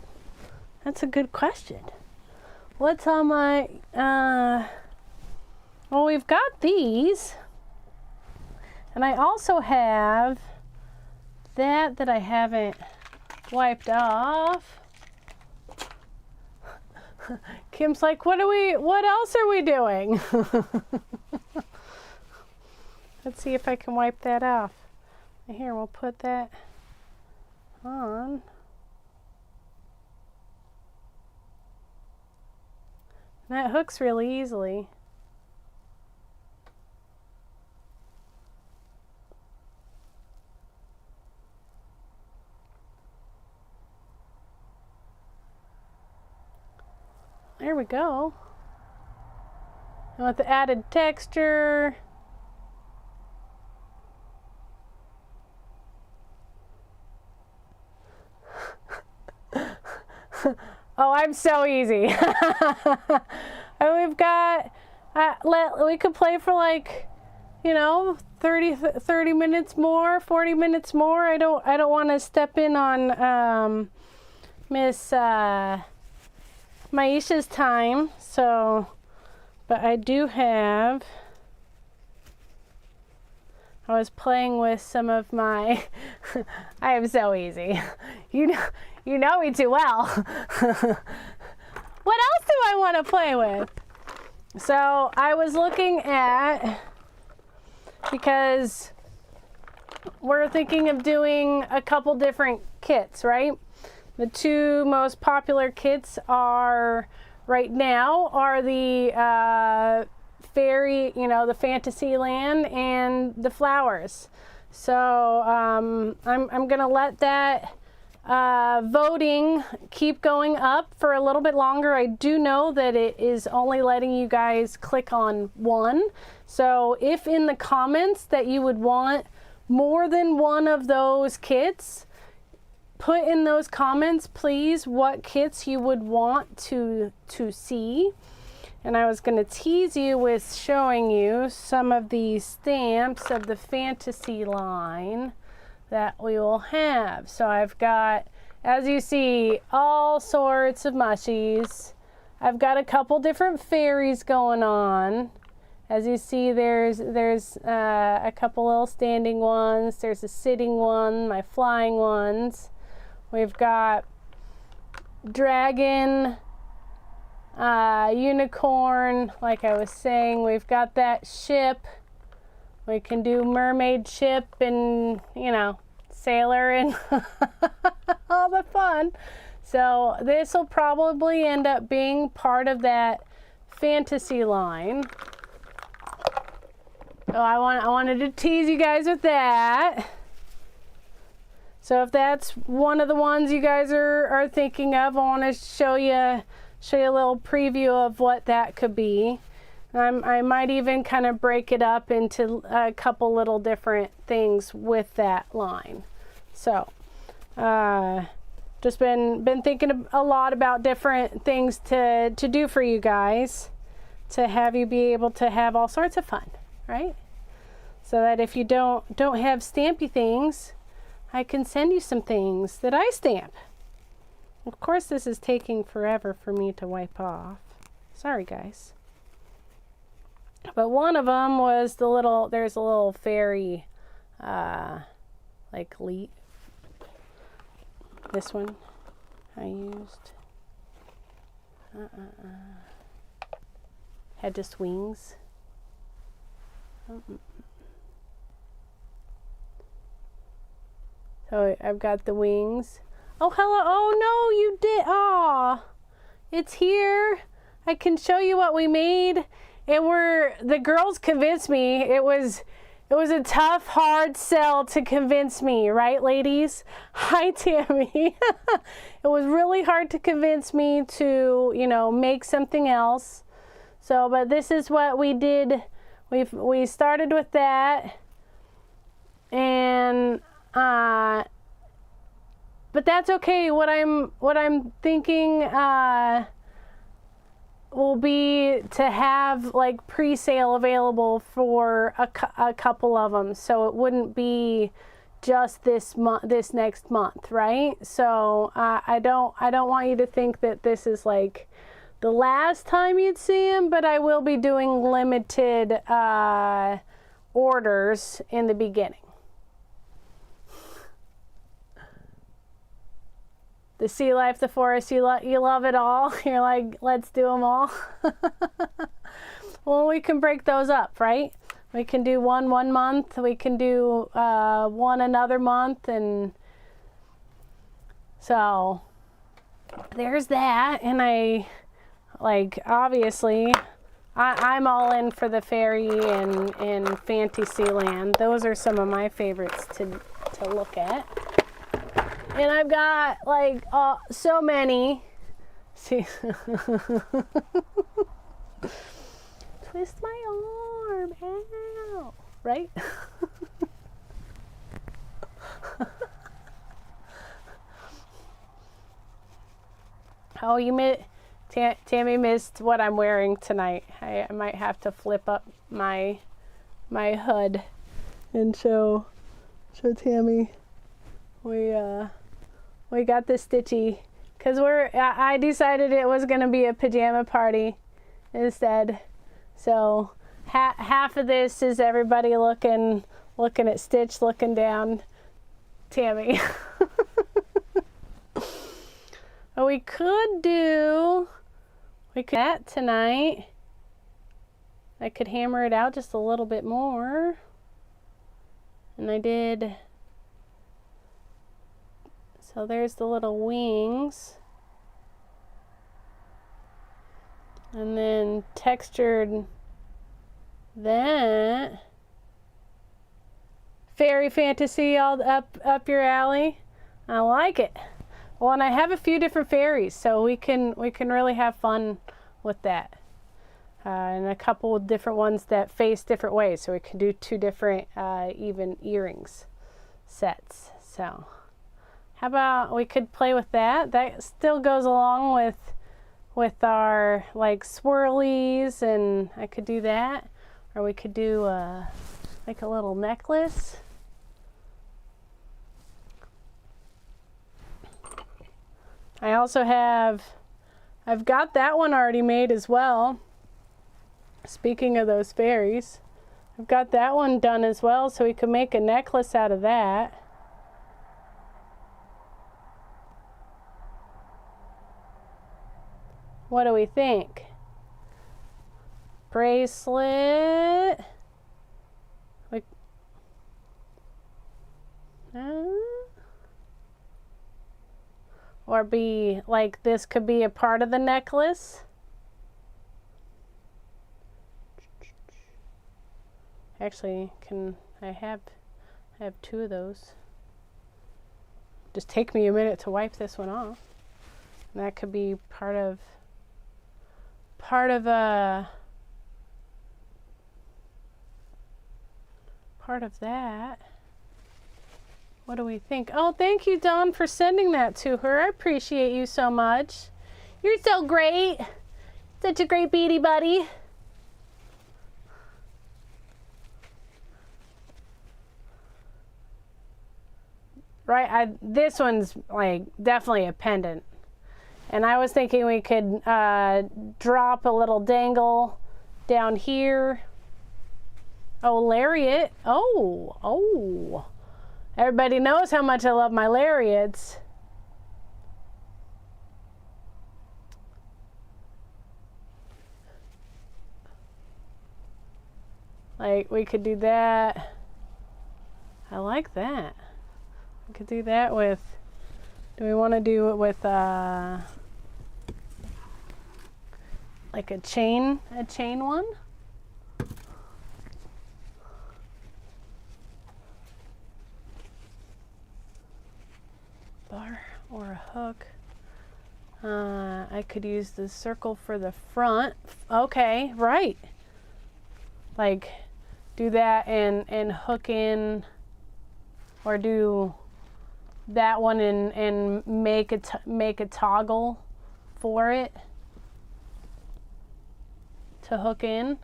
that's a good question. What's on my, well, we've got these. And I also have that I haven't wiped off. Kim's like, what else are we doing? Let's see if I can wipe that off. Here, we'll put that on. That hooks really easily. There we go. And with the added texture. Oh, I'm so easy. And we've got, we could play for like, you know, 30 minutes more, 40 minutes more. I don't want to step in on Miss Maisha's time. So, but I do have, I was playing with some of my, I am so easy. You know me too well. What else do I want to play with? So I was looking at, because we're thinking of doing a couple different kits, right? The two most popular kits are right now are the fairy, you know, the Fantasyland and the flowers. So I'm gonna let that voting keep going up for a little bit longer. I do know that it is only letting you guys click on one. So if in the comments that you would want more than one of those kits, put in those comments, please, what kits you would want to see. And I was going to tease you with showing you some of these stamps of the fantasy line that we will have. So I've got, as you see, all sorts of mushies. I've got a couple different fairies going on. As you see, there's a couple little standing ones. There's a sitting one, my flying ones. We've got dragon, unicorn, like I was saying. We've got that ship. We can do mermaid ship and, you know, sailor and all the fun. So this will probably end up being part of that fantasy line. So I wanted to tease you guys with that. So if that's one of the ones you guys are thinking of, I want to show you a little preview of what that could be. I might even kind of break it up into a couple little different things with that line. So just been thinking a lot about different things to do for you guys, to have you be able to have all sorts of fun, right? So that if you don't have stampy things, I can send you some things that I stamp. Of course, this is taking forever for me to wipe off. Sorry, guys. But one of them was there's a little fairy, like leaf. This one I used. Had just wings. So I've got the wings. Oh, hello. Oh, no, you did. Aw, it's here. I can show you what we made. The girls convinced me. It was a tough, hard sell to convince me, right, ladies? Hi, Tammy. It was really hard to convince me to, you know, make something else. So, but this is what we did. We started with that, and but that's okay. What I'm thinking will be to have like pre-sale available for a couple of them, so it wouldn't be just this next month, right? So I don't want you to think that this is like the last time you'd see them, but I will be doing limited orders in the beginning. The sea life, the forest, you love it all. You're like, let's do them all. Well, we can break those up, right? We can do one month. We can do one another month. And so there's that. And obviously, I'm all in for the fairy and Fantasyland. Those are some of my favorites to look at. And I've got like so many See? Twist my arm. Ow. Right? Oh, Tammy missed what I'm wearing tonight. I might have to flip up my hood and show Tammy. We got the stitchy because I decided it was gonna be a pajama party instead. So half of this is everybody looking at Stitch, looking down Tammy. Oh, we could that tonight. I could hammer it out just a little bit more. And I did. So there's the little wings. And then textured that. Fairy fantasy all up your alley. I like it. Well, and I have a few different fairies, so we can really have fun with that. And a couple of different ones that face different ways, so we can do 2 different even earrings sets. So how about we could play with that? That still goes along with our like swirlies, and I could do that, or we could do like a little necklace. I also I've got that one already made as well. Speaking of those fairies, I've got that one done as well, so we could make a necklace out of that. What do we think? Bracelet. Or be like this could be a part of the necklace. Actually, I have 2 of those. Just take me a minute to wipe this one off. And that could be part of that. What do we think? Oh, thank you, Dawn, for sending that to her. I appreciate you so much. You're so great. Such a great beady buddy. Right, this one's like definitely a pendant. And I was thinking we could drop a little dangle down here. Oh, Lariat. Oh. Everybody knows how much I love my Lariats. Like, we could do that. I like that. We could do that with, do we want to do it with like a chain one? Bar or a hook. I could use the circle for the front. Okay, right. Like do that and hook in, or do that one and make a toggle for it to hook in.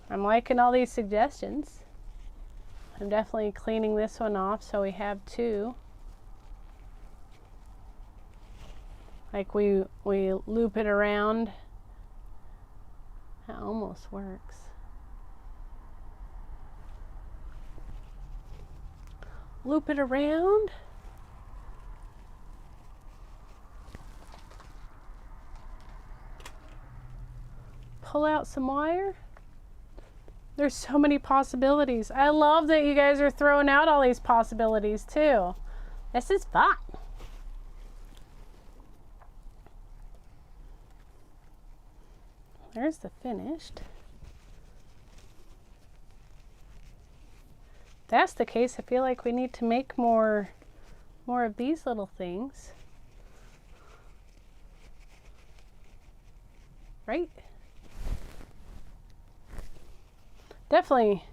I'm liking all these suggestions. I'm definitely cleaning this one off so we have 2. Like we loop it around. That almost works. Loop it around. Pull out some wire. There's so many possibilities. I love that you guys are throwing out all these possibilities too. This is fun. There's the finished. that's the case, I feel like we need to make more of these little things. Right? Definitely.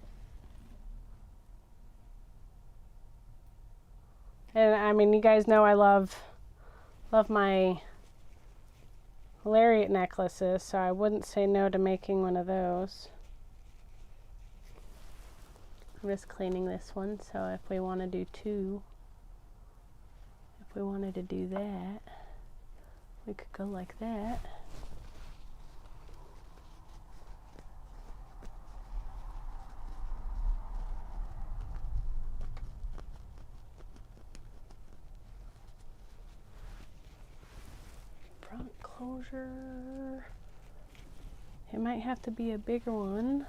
And I mean, you guys know I love my Lariat necklaces, so I wouldn't say no to making one of those. I'm just cleaning this one, so if we want to do two, if we wanted to do that, we could go like that. Front closure. It might have to be a bigger one.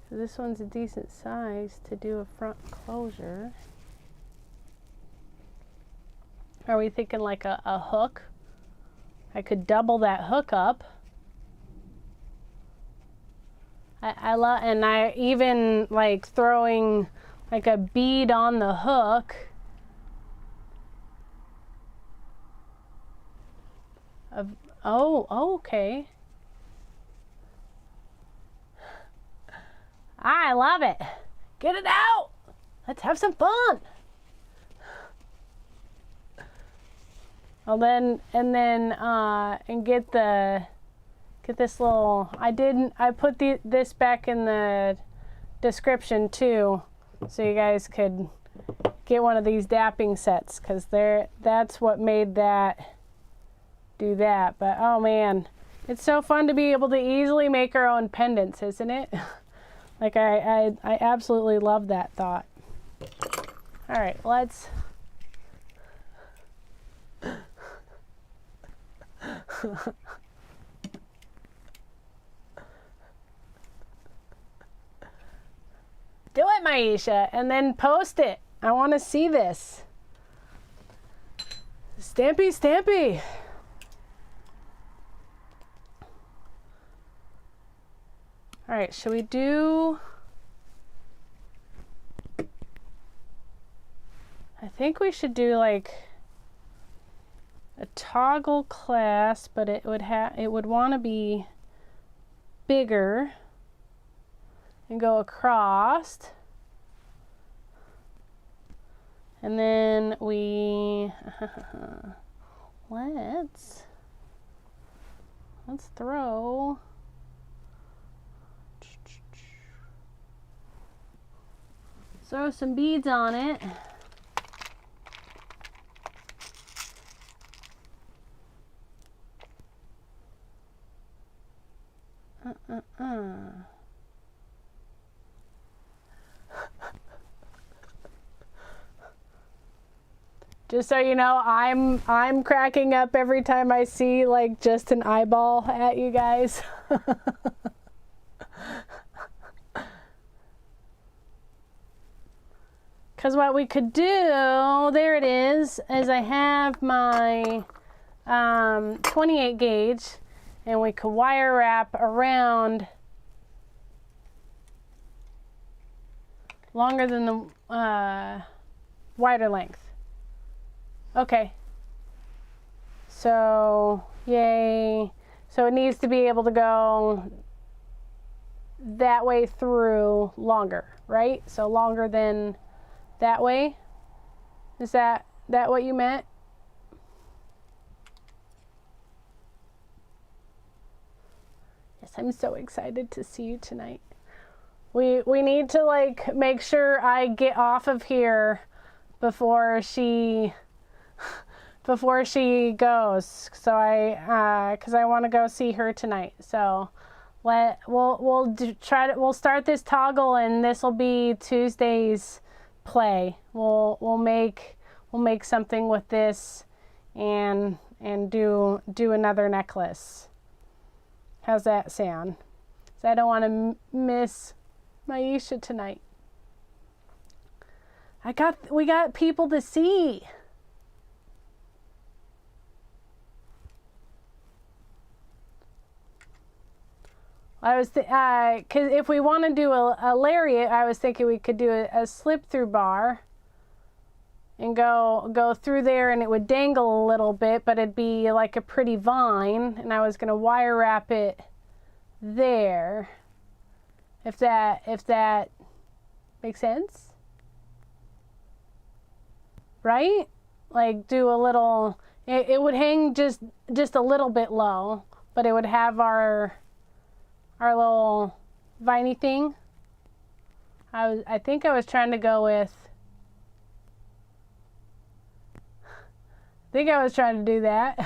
So this one's a decent size to do a front closure. Are we thinking like a hook? I could double that hook up. I love, and I even like throwing like a bead on the hook. Oh, okay. I love it. Get it out. Let's have some fun. Well, and get this little, I put this back in the description too, so you guys could get one of these dapping sets, because that's what made that do that. But oh man, it's so fun to be able to easily make our own pendants, isn't it? Like I absolutely love that thought. All right, let's do it, Maisha, and then post it. I want to see this. Stampy, stampy. All right, should we do... I think we should do like a toggle clasp, but it would want to be bigger and go across. And then we let's throw some beads on it. Just so you know, I'm cracking up every time I see like just an eyeball at you guys. Because what we could do, there it is I have my 28 gauge, and we could wire wrap around longer than the wider length. Okay. So, yay. So it needs to be able to go that way through longer, right? So longer than that way. Is that what you meant? Yes, I'm so excited to see you tonight. We need to like make sure I get off of here before she goes. So because I want to go see her tonight. So we'll start this toggle, and this will be Tuesday's play. We'll make something with this and do another necklace. How's that sound? So I don't want to miss Maisha tonight. We got people to see. I was, cause if we want to do a lariat, I was thinking we could do a slip through bar and go through there, and it would dangle a little bit, but it'd be like a pretty vine, and I was gonna wire wrap it there. If that makes sense, right? Like do a little. It would hang just a little bit low, but it would have our little viney thing. I think I was trying to go with. I think I was trying to do that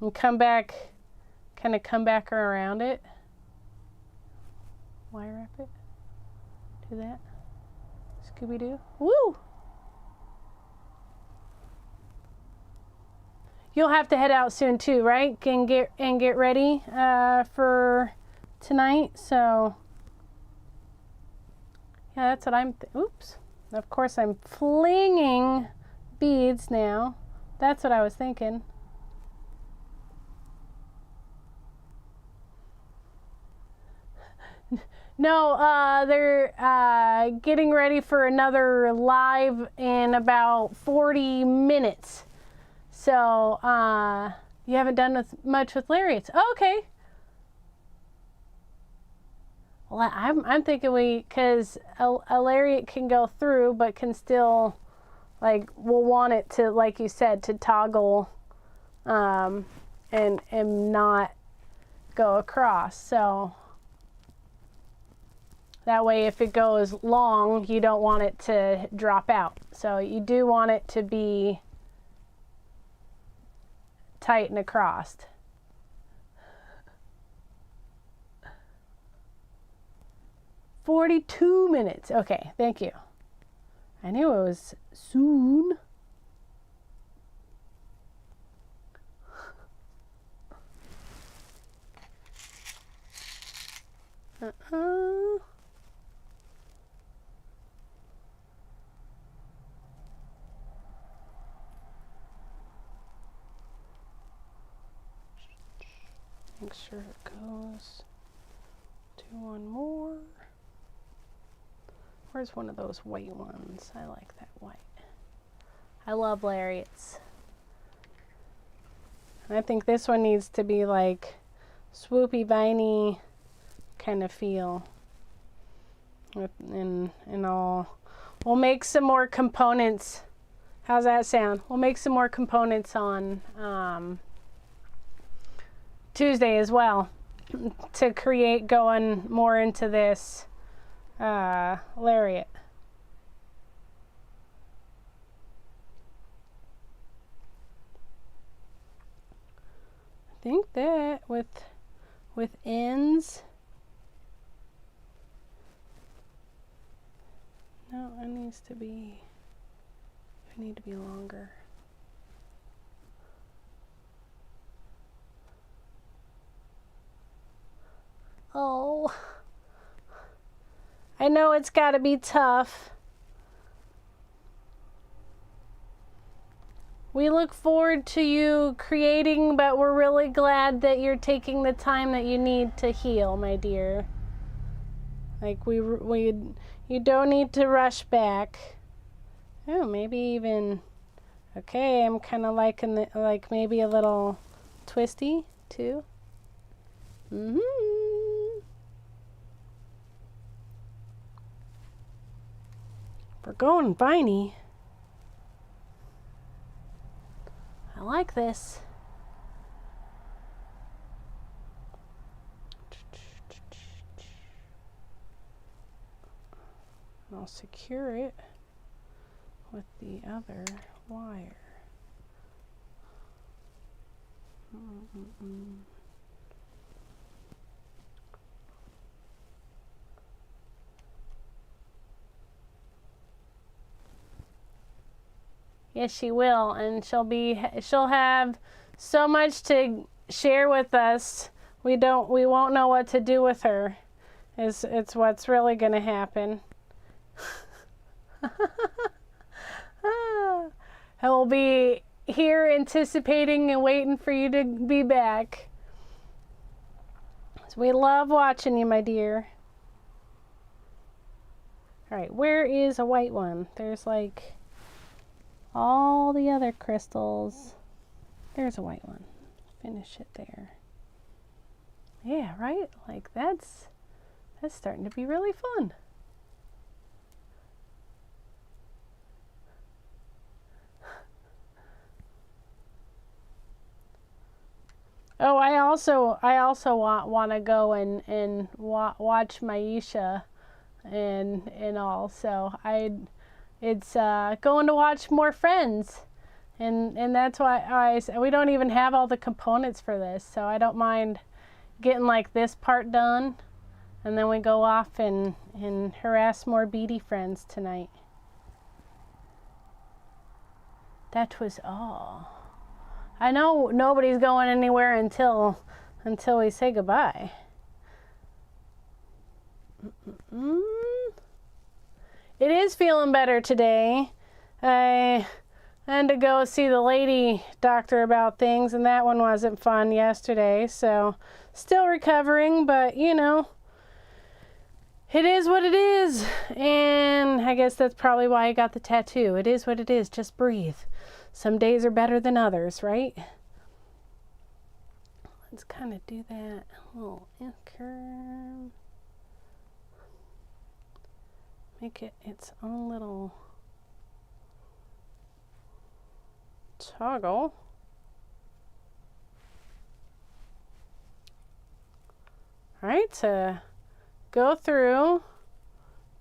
and come back around it. Wire wrap it. Do that. Scooby-Doo. Woo! You'll have to head out soon too, right? And get ready for tonight. So yeah, that's what I'm. Oops. Of course, I'm flinging beads now. That's what I was thinking. No, they're getting ready for another live in about 40 minutes. So, you haven't done much with lariats. Oh, okay. Well, I'm thinking because a lariat can go through, but can still, like, we'll want it to, like you said, to toggle, and not go across. So that way, if it goes long, you don't want it to drop out. So you do want it to be tight and across. "42 minutes. Okay, thank you. I knew it was soon. Make sure it goes to one more. Where's one of those white ones? I like that white. I love lariats. And I think this one needs to be like swoopy, viney kind of feel. And we'll make some more components. How's that sound? We'll make some more components on Tuesday as well to create going more into this lariat. I think that with ends. No, it needs to be. I need to be longer. Oh, I know it's got to be tough. We look forward to you creating, but we're really glad that you're taking the time that you need to heal, my dear. Like you don't need to rush back. Oh, maybe even. Okay, I'm kind of liking the, like maybe a little twisty too. Mm-hmm. We're going viney. I like this. I'll secure it with the other wire. Yes, she will, and she'll have so much to share with us. We won't know what to do with her. It's what's really going to happen. And we'll be here anticipating and waiting for you to be back. So we love watching you, my dear. All right, where is a white one? There's like all the other crystals. There's a white one. Finish it there. Yeah, right? Like that's starting to be really fun. Oh, I also want to go and watch Maisha and all. So it's going to watch more Friends, and that's why we don't even have all the components for this. So I don't mind getting like this part done, and then we go off and harass more beady friends tonight. That was all. I know nobody's going anywhere until we say goodbye. It is feeling better today. I had to go see the lady doctor about things, and that one wasn't fun yesterday. So still recovering, but you know, it is what it is. And I guess that's probably why I got the tattoo. It is what it is. Just breathe. Some days are better than others, right? Let's kind of do that little anchor. Make it its own little toggle. All right, to go through,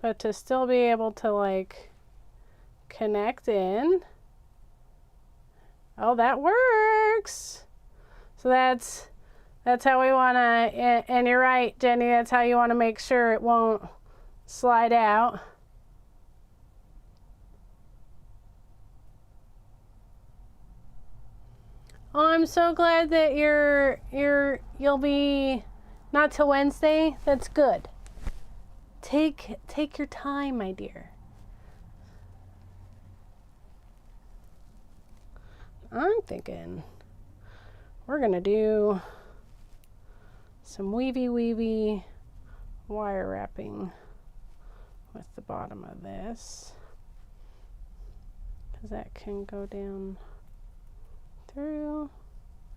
but to still be able to like connect in. Oh, that works. So that's how we want to, and you're right, Jenny, that's how you want to make sure it won't slide out. Oh, I'm so glad that you'll be not till Wednesday. That's good. Take your time, my dear. I'm thinking we're gonna do some weavy wire wrapping with the bottom of this, because that can go down through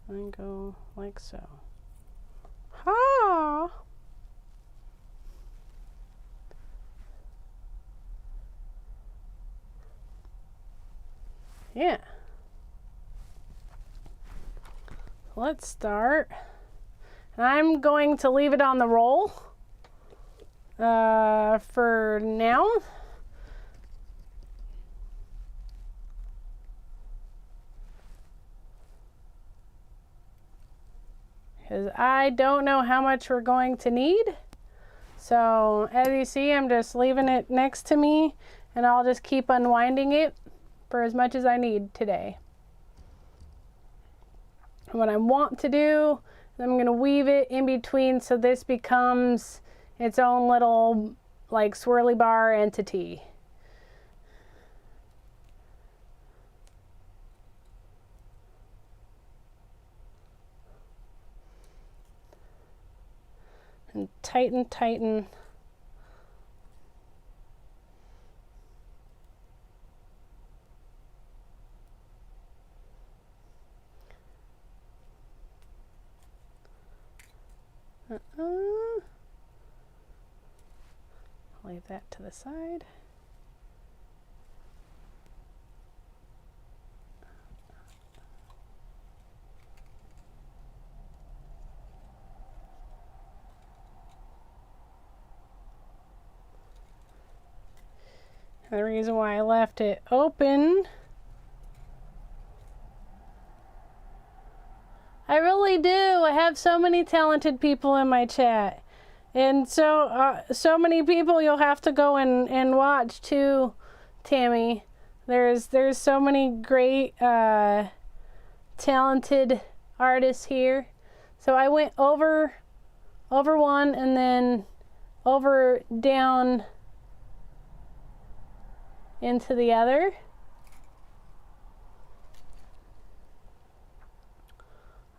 and go like so. Ha! Yeah. Let's start. I'm going to leave it on the roll for now. Because I don't know how much we're going to need. So as you see, I'm just leaving it next to me, and I'll just keep unwinding it for as much as I need today. What I want to do, I'm going to weave it in between so this becomes its own little like swirly bar entity. And tighten. Leave that to the side. And the reason why I left it open, I really do. I have so many talented people in my chat. And so many people you'll have to go and watch too, Tammy. There's so many great talented artists here. So I went over one and then over down into the other.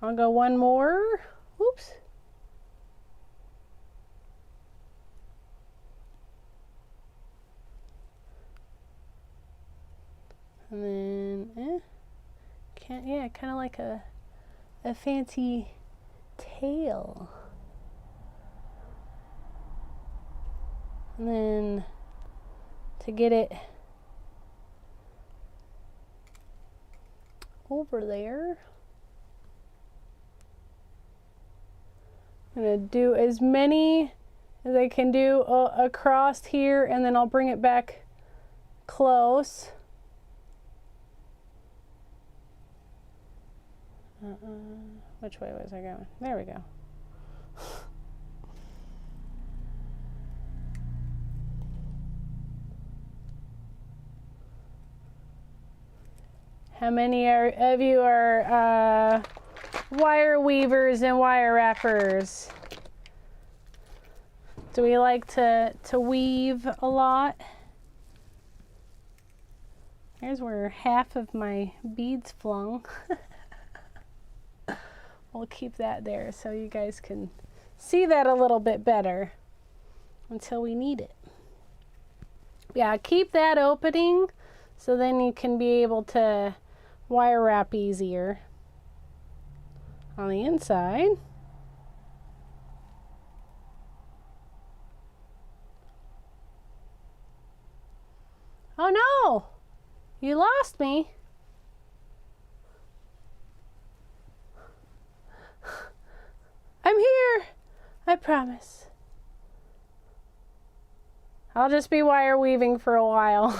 I'll go one more. Oops. yeah, kind of like a fancy tail. And then to get it over there, I'm gonna do as many as I can do across here, and then I'll bring it back close. Which way was I going? There we go. How many of you are wire weavers and wire wrappers? Do we like to weave a lot? Here's where half of my beads flung. We'll keep that there so you guys can see that a little bit better until we need it. Yeah, keep that opening so then you can be able to wire wrap easier on the inside. Oh no! You lost me. I'm here, I promise. I'll just be wire weaving for a while.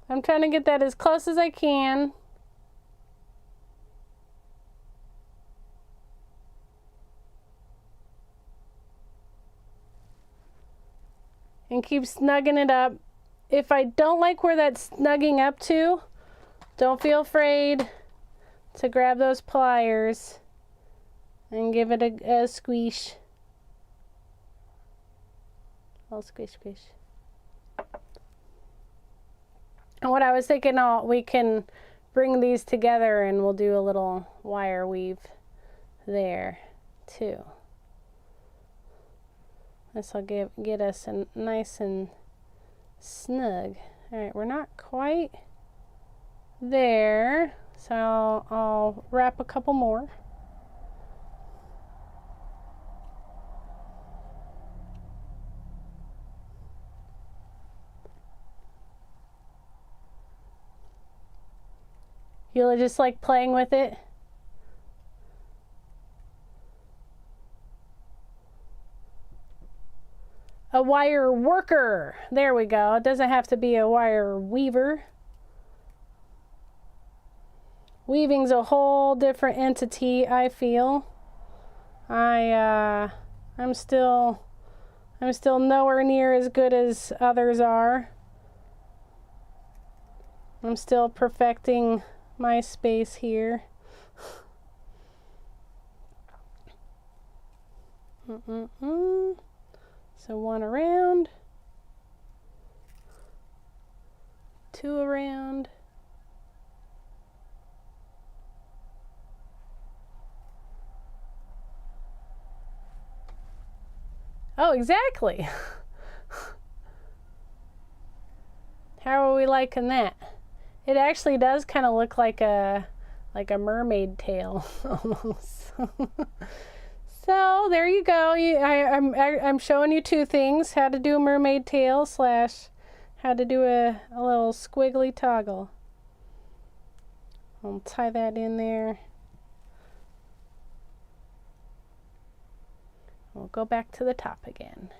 I'm trying to get that as close as I can. And keep snugging it up. If I don't like where that's snugging up to, don't feel afraid to grab those pliers and give it a squish. A little squish, squish. And what I was thinking, we can bring these together and we'll do a little wire weave there too. This will get us nice and snug. All right, we're not quite there, so I'll wrap a couple more. You'll just like playing with it. A wire worker. There we go. It doesn't have to be a wire weaver. Weaving's a whole different entity, I feel. I'm still nowhere near as good as others are. I'm still perfecting my space here. So one around, two around, oh, exactly. How are we liking that? It actually does kind of look like a mermaid tail almost. So there you go. I'm showing you two things: how to do a mermaid tail / how to do a little squiggly toggle. I'll tie that in there. We'll go back to the top again.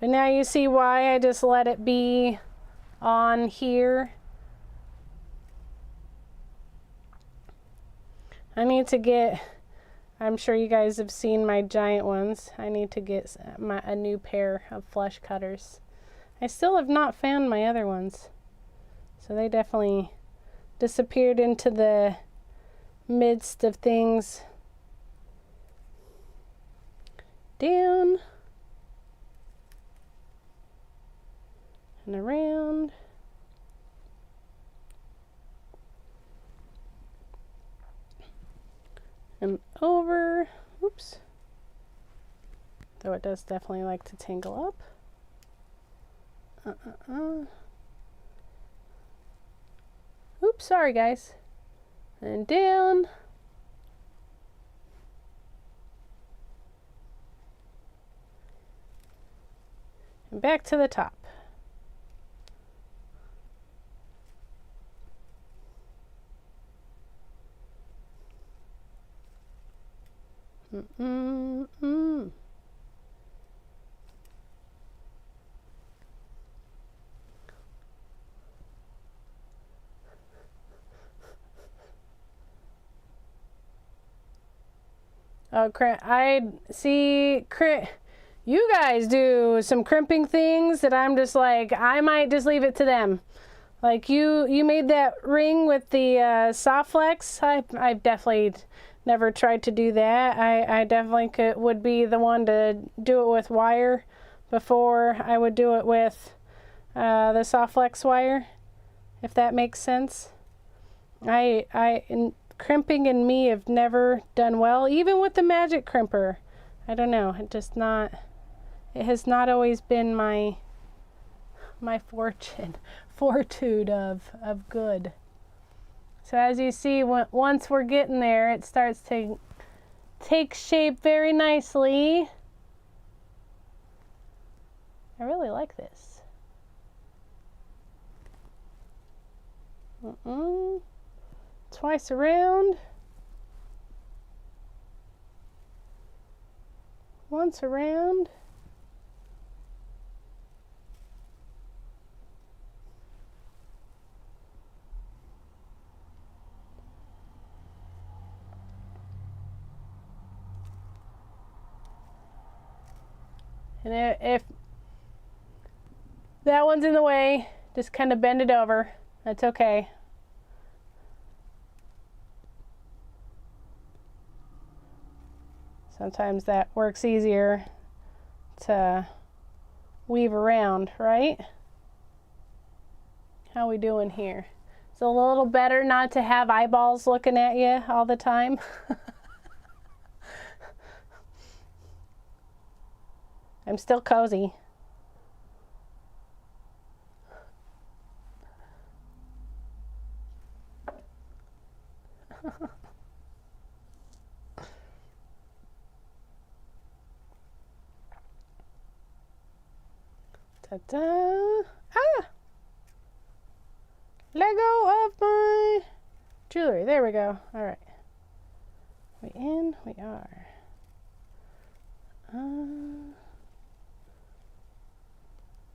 But now you see why I just let it be on here. I need to get, I'm sure you guys have seen my giant ones. I need to get a new pair of flush cutters. I still have not found my other ones. So they definitely disappeared into the midst of things. Down. And around. and over. Oops. Though it does definitely like to tangle up. Oops, sorry guys. And down. And back to the top. Oh, I see. You guys do some crimping things that I'm just like, I might just leave it to them. Like you made that ring with the soft flex. I've definitely never tried to do that. I definitely would be the one to do it with wire before I would do it with the soft flex wire, if that makes sense. Crimping and me have never done well, even with the magic crimper. I don't know, it has not always been my fortitude of good. So as you see, once we're getting there, it starts to take shape very nicely. I really like this. Twice around. Once around. And if that one's in the way, just kind of bend it over. That's okay. Sometimes that works easier to weave around, right? How we doing here? It's a little better not to have eyeballs looking at you all the time. I'm still cozy. Ta-da! Ah! Let go of my jewelry. There we go. All right. We in? We are.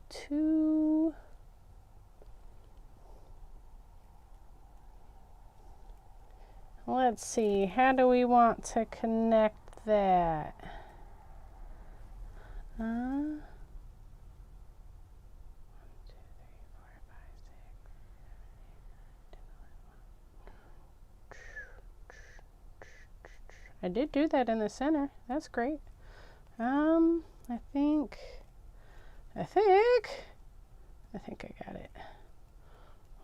Two. Let's see. How do we want to connect that? I did do that in the center. That's great. I think I got it.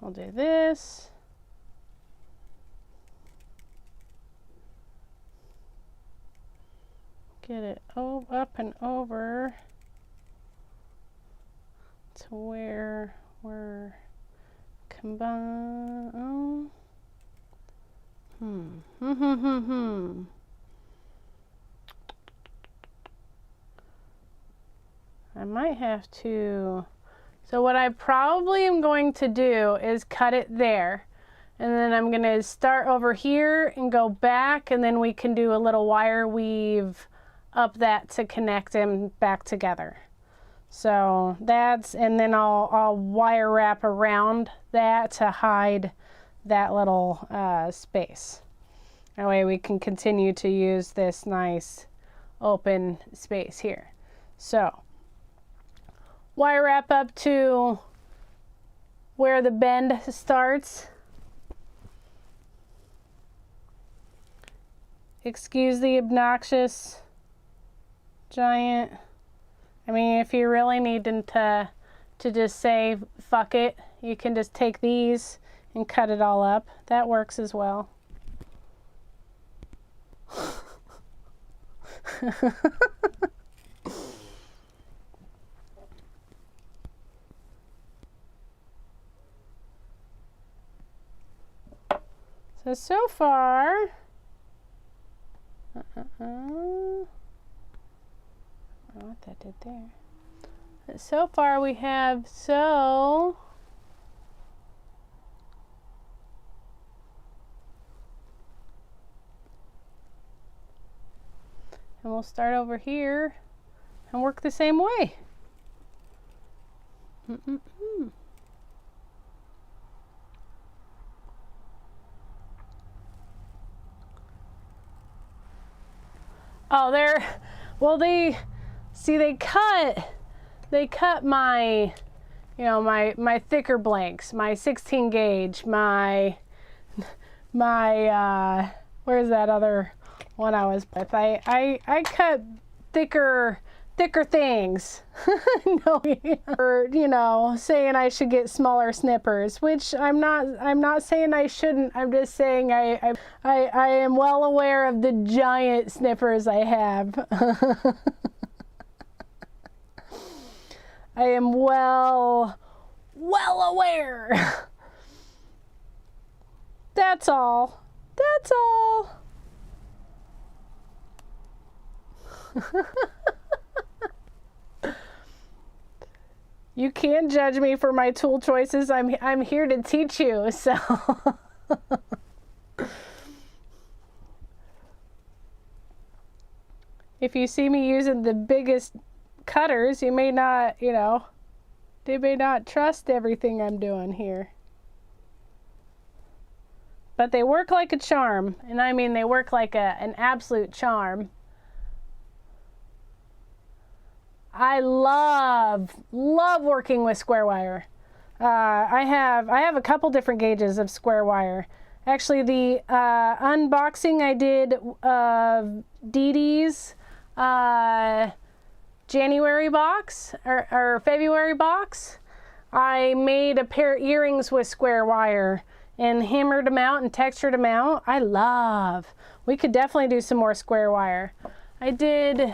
I'll do this. Get it up and over to where we're combined. I might have to, so what I probably am going to do is cut it there, and then I'm going to start over here and go back, and then we can do a little wire weave up that to connect them back together. So that's, and then I'll wire wrap around that to hide that little space. That way we can continue to use this nice open space here. So wire wrap up to where the bend starts. Excuse the obnoxious giant. I mean, if you're really needing to just say fuck it, you can just take these and cut it all up. That works as well. So far, I don't know what that did there. So far we have and we'll start over here and work the same way. Oh, they cut my, you know, my thicker blanks, my 16 gauge, my where's that other one I was with? I cut thicker things. No, or, you know, saying I should get smaller snippers, which I'm not saying I shouldn't. I'm just saying I am well aware of the giant snippers I have. I am well aware. That's all. That's all. You can't judge me for my tool choices. I'm here to teach you, so. If you see me using the biggest cutters, you may not, you know, they may not trust everything I'm doing here. But they work like a charm, and I mean they work like an absolute charm. I love working with square wire. I have a couple different gauges of square wire. Actually, the unboxing I did of Dee Dee's January box or February box, I made a pair of earrings with square wire and hammered them out and textured them out. I love. We could definitely do some more square wire. I did.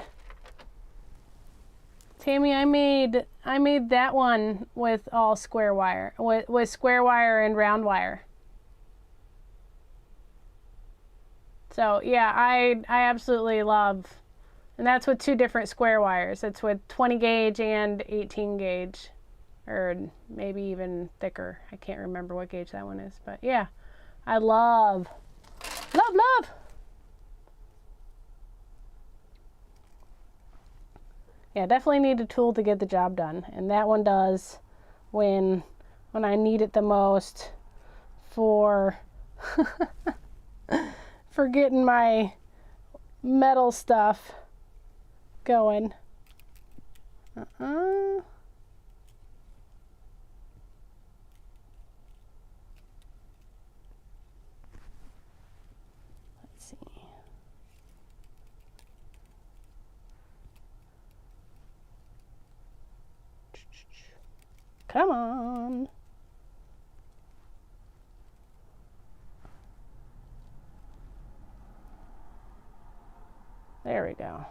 Tammy, I made that one with all square wire, with square wire and round wire. So yeah, I absolutely love, and that's with two different square wires. It's with 20 gauge and 18 gauge, or maybe even thicker. I can't remember what gauge that one is, but yeah, I love. Yeah, definitely need a tool to get the job done, and that one does when I need it the most for for getting my metal stuff going. Let's see. Come on. There we go.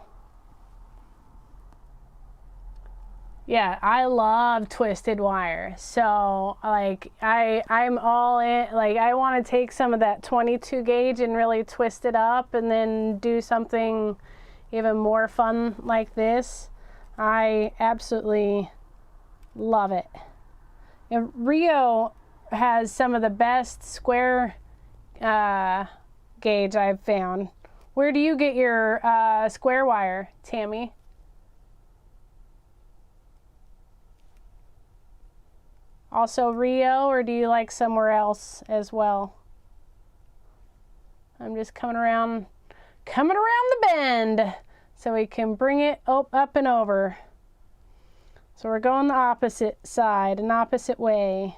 Yeah, I love twisted wire. So like I'm all in, like I want to take some of that 22 gauge and really twist it up and then do something even more fun like this. I absolutely love it. And Rio has some of the best square gauge I've found. Where do you get your square wire, Tammy? Also Rio, or do you like somewhere else as well? I'm just coming around the bend so we can bring it up and over. So we're going the opposite side, an opposite way.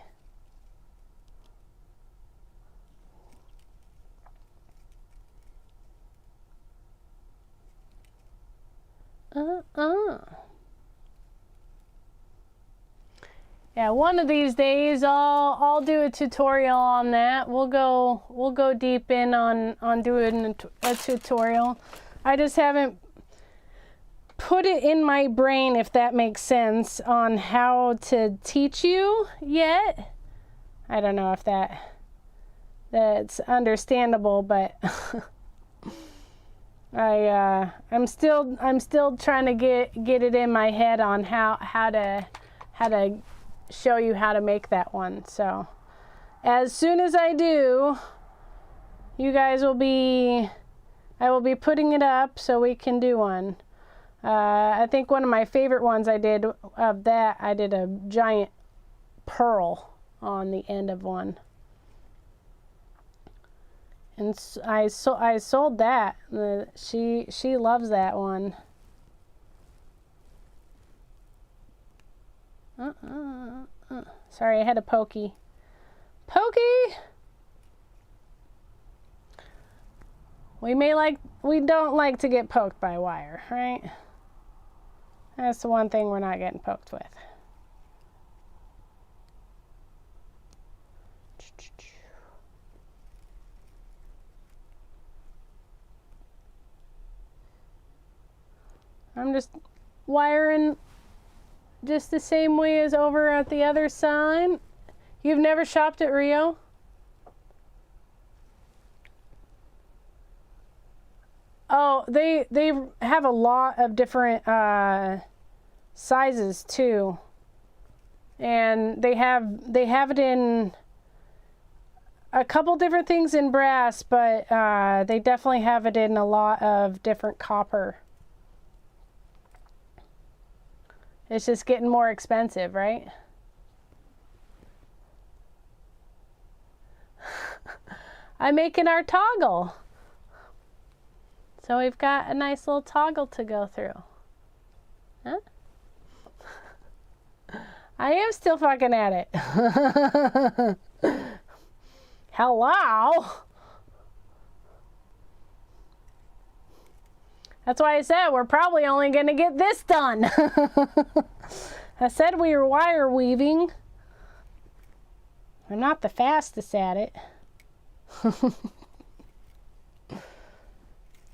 Yeah, one of these days I'll do a tutorial on that. We'll go deep in on doing a tutorial. I just haven't put it in my brain, if that makes sense, on how to teach you yet. I don't know if that's understandable, but I'm still trying to get it in my head on how to show you how to make that one. So as soon as I do, you guys will be, I will be putting it up so we can do one. I think one of my favorite ones I did of that, I did a giant pearl on the end of one. And I sold that. She loves that one. Sorry, I had a pokey. Pokey! We don't like to get poked by wire, right? That's the one thing we're not getting poked with. I'm just wiring just the same way as over at the other side. You've never shopped at Rio? Oh, they have a lot of different sizes too, and they have it in a couple different things in brass, but they definitely have it in a lot of different copper. It's just getting more expensive, right? I'm making our toggle. So we've got a nice little toggle to go through. Huh? I am still fucking at it. Hello? That's why I said we're probably only going to get this done. I said we were wire weaving. I'm not the fastest at it.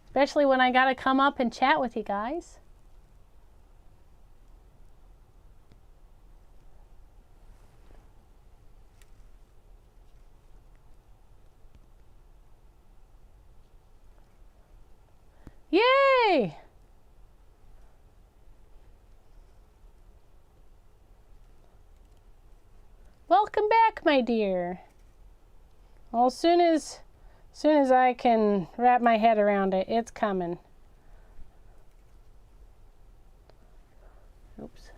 Especially when I got to come up and chat with you guys. Yay! Welcome back, my dear. Well, as soon as I can wrap my head around it, it's coming. Oops.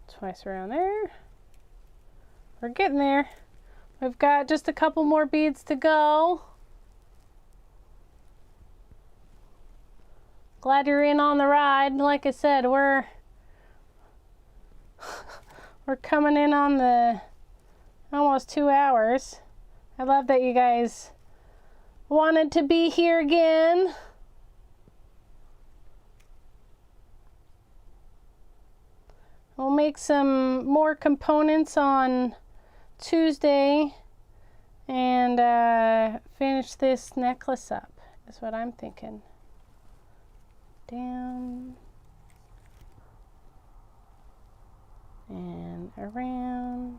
Twice around there. We're getting there. We've got just a couple more beads to go. Glad you're in on the ride. Like I said, we're coming in on the almost 2 hours. I love that you guys wanted to be here again. We'll make some more components on Tuesday and finish this necklace up, is what I'm thinking. Down and around.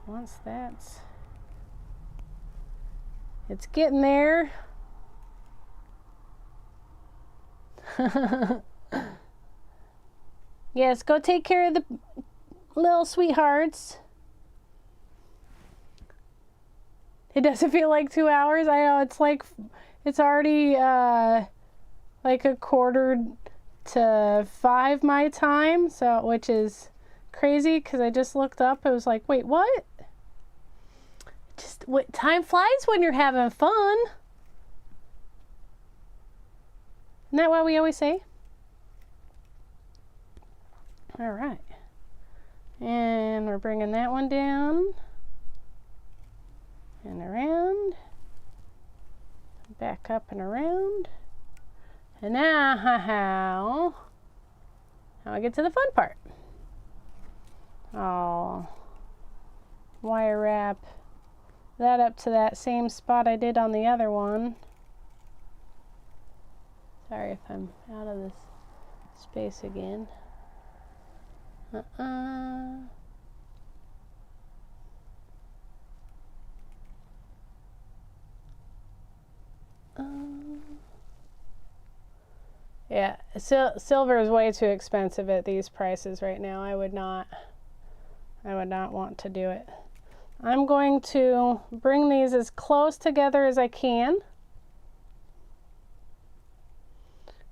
Once it's getting there. Yes, go take care of the little sweethearts. It doesn't feel like 2 hours. I know, it's already like 4:45 my time, so which is crazy because I just looked up. I was like, wait, what? Time flies when you're having fun. Isn't that what we always say? All right. And we're bringing that one down and around, back up and around. And now I get to the fun part. I'll wire wrap that up to that same spot I did on the other one. Sorry if I'm out of this space again. Yeah, silver is way too expensive at these prices right now. I would not want to do it. I'm going to bring these as close together as I can,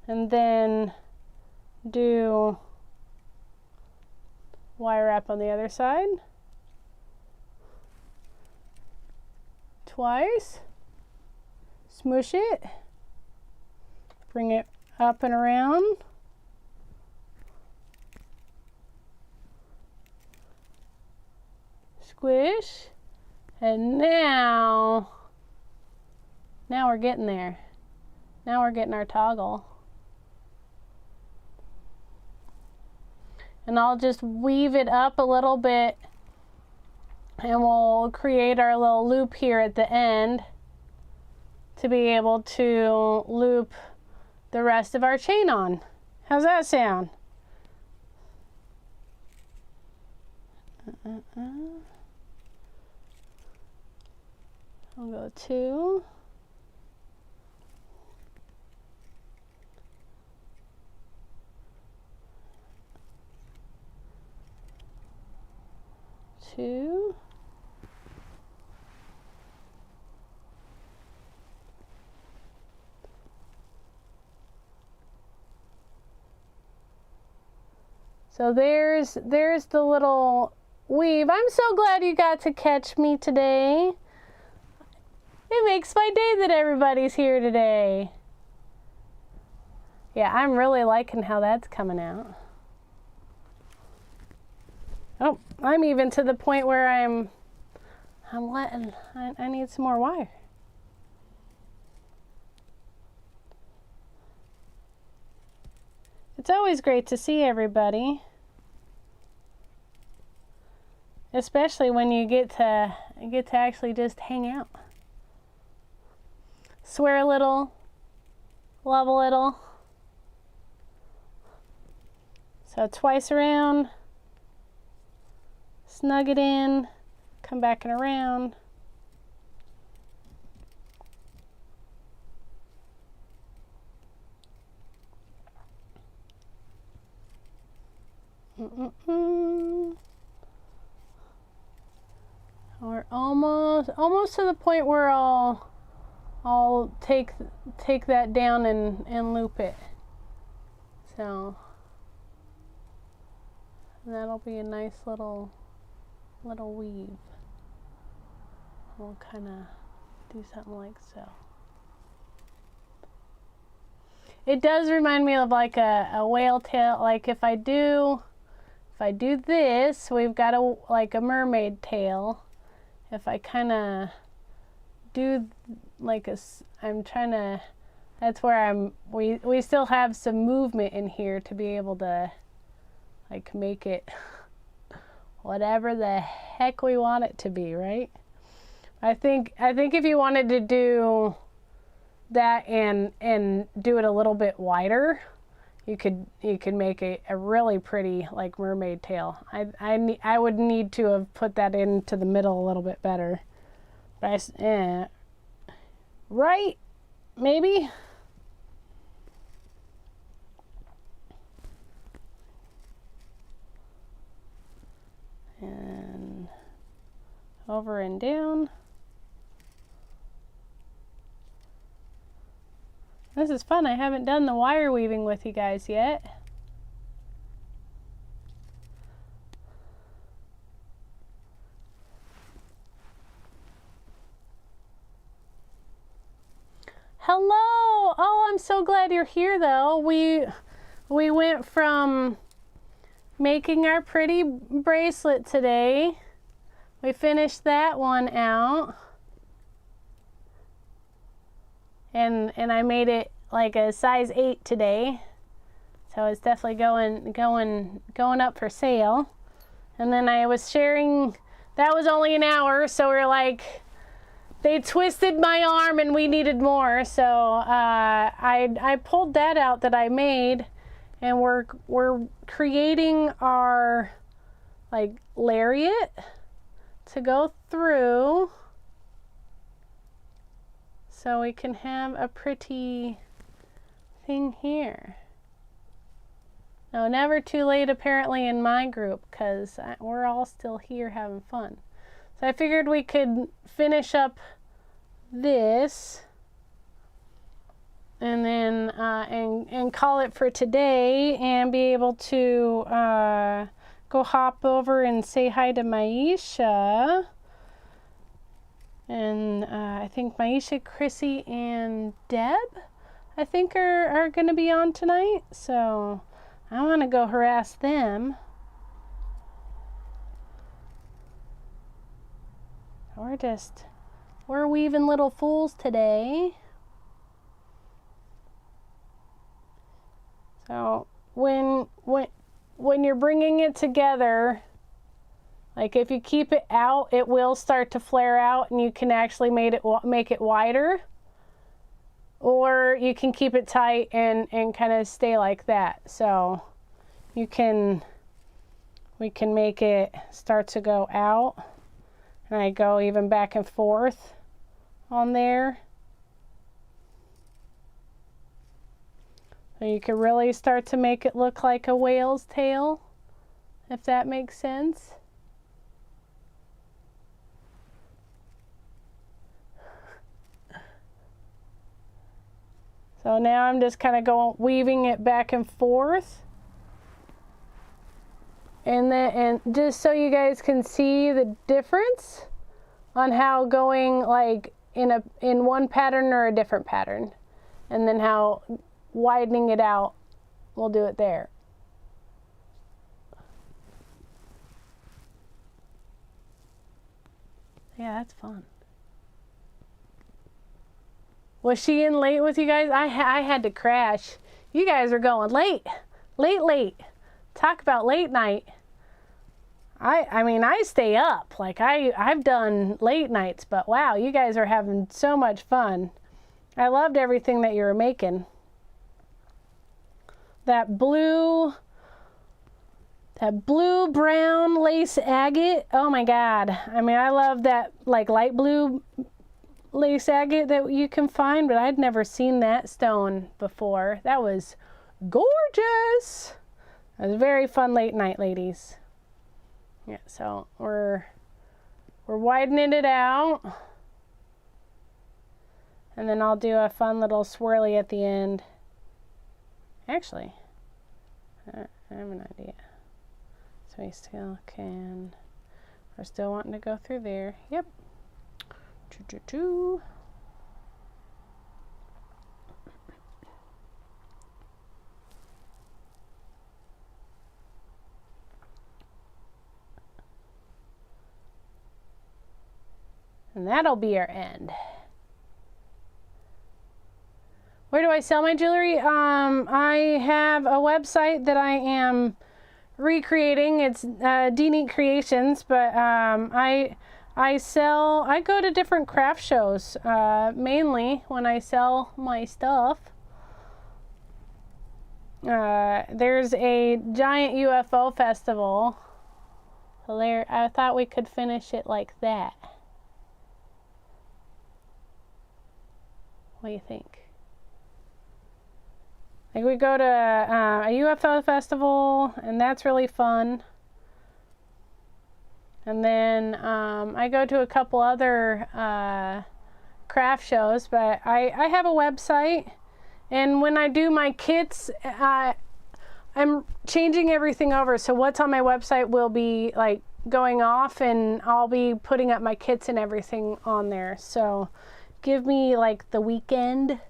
and then do wire wrap on the other side twice, smush it, bring it up and around, squish, and now we're getting there. Now we're getting our toggle. And I'll just weave it up a little bit, and we'll create our little loop here at the end to be able to loop the rest of our chain on. How's that sound? I'll go 2. 2. So there's the little weave. I'm so glad you got to catch me today. It makes my day that everybody's here today. Yeah, I'm really liking how that's coming out. Oh, I'm even to the point where I need some more wire. It's always great to see everybody, especially when you get to actually just hang out. Swear a little, love a little. So twice around, snug it in, come back and around. We're almost to the point where I'll take that down and loop it. So that'll be a nice little weave. We'll kind of do something like so. It does remind me of like a whale tail. Like if I do this, we've got like a mermaid tail. If I kind of do like that's where we still have some movement in here to be able to like make it whatever the heck we want it to be, right? I think if you wanted to do that and do it a little bit wider, you could make a really pretty like mermaid tail. I would need to have put that into the middle a little bit better. But right? Maybe? And over and down. This is fun. I haven't done the wire weaving with you guys yet. Hello! Oh, I'm so glad you're here though. We went from making our pretty bracelet today. We finished that one out. And I made it like a size 8 today. So it's definitely going up for sale. And then I was sharing, that was only an hour, so we're like, they twisted my arm and we needed more. So I pulled that out that I made, and we're creating our like lariat to go through so we can have a pretty thing here. No, never too late apparently in my group, because we're all still here having fun. So I figured we could finish up this and then and call it for today, and be able to go hop over and say hi to Maisha. And I think Maisha, Chrissy, and Deb, I think are going to be on tonight. So I want to go harass them. We're weaving little fools today. So when you're bringing it together, like if you keep it out, it will start to flare out, and you can actually make it wider. Or you can keep it tight and kind of stay like that. So we can make it start to go out, and I go even back and forth on there. So you can really start to make it look like a whale's tail, if that makes sense. So now I'm just kind of weaving it back and forth. And just so you guys can see the difference on how going like in one pattern or a different pattern, and then how widening it out, we'll do it there. Yeah, that's fun. Was she in late with you guys? I had to crash. You guys are going late. Talk about late night. I mean, I stay up. Like I've done late nights, but wow, you guys are having so much fun. I loved everything that you were making. That blue brown lace agate. Oh my God. I mean, I love that like light blue lace agate that you can find, but I'd never seen that stone before. That was gorgeous. It was a very fun late night, ladies. Yeah, so we're widening it out, and then I'll do a fun little swirly at the end. Actually, I have an idea. So we still can, we're still wanting to go through there. Yep. Choo. And that'll be our end. Where do I sell my jewelry? I have a website that I am recreating. It's D-Neat Creations, but I go to different craft shows, mainly when I sell my stuff. There's a giant UFO festival. So there, I thought we could finish it like that. What do you think? Like we go to a UFO festival, and that's really fun. And then I go to a couple other craft shows, but I have a website, and when I do my kits, I'm changing everything over. So what's on my website will be like going off, and I'll be putting up my kits and everything on there. So give me like the weekend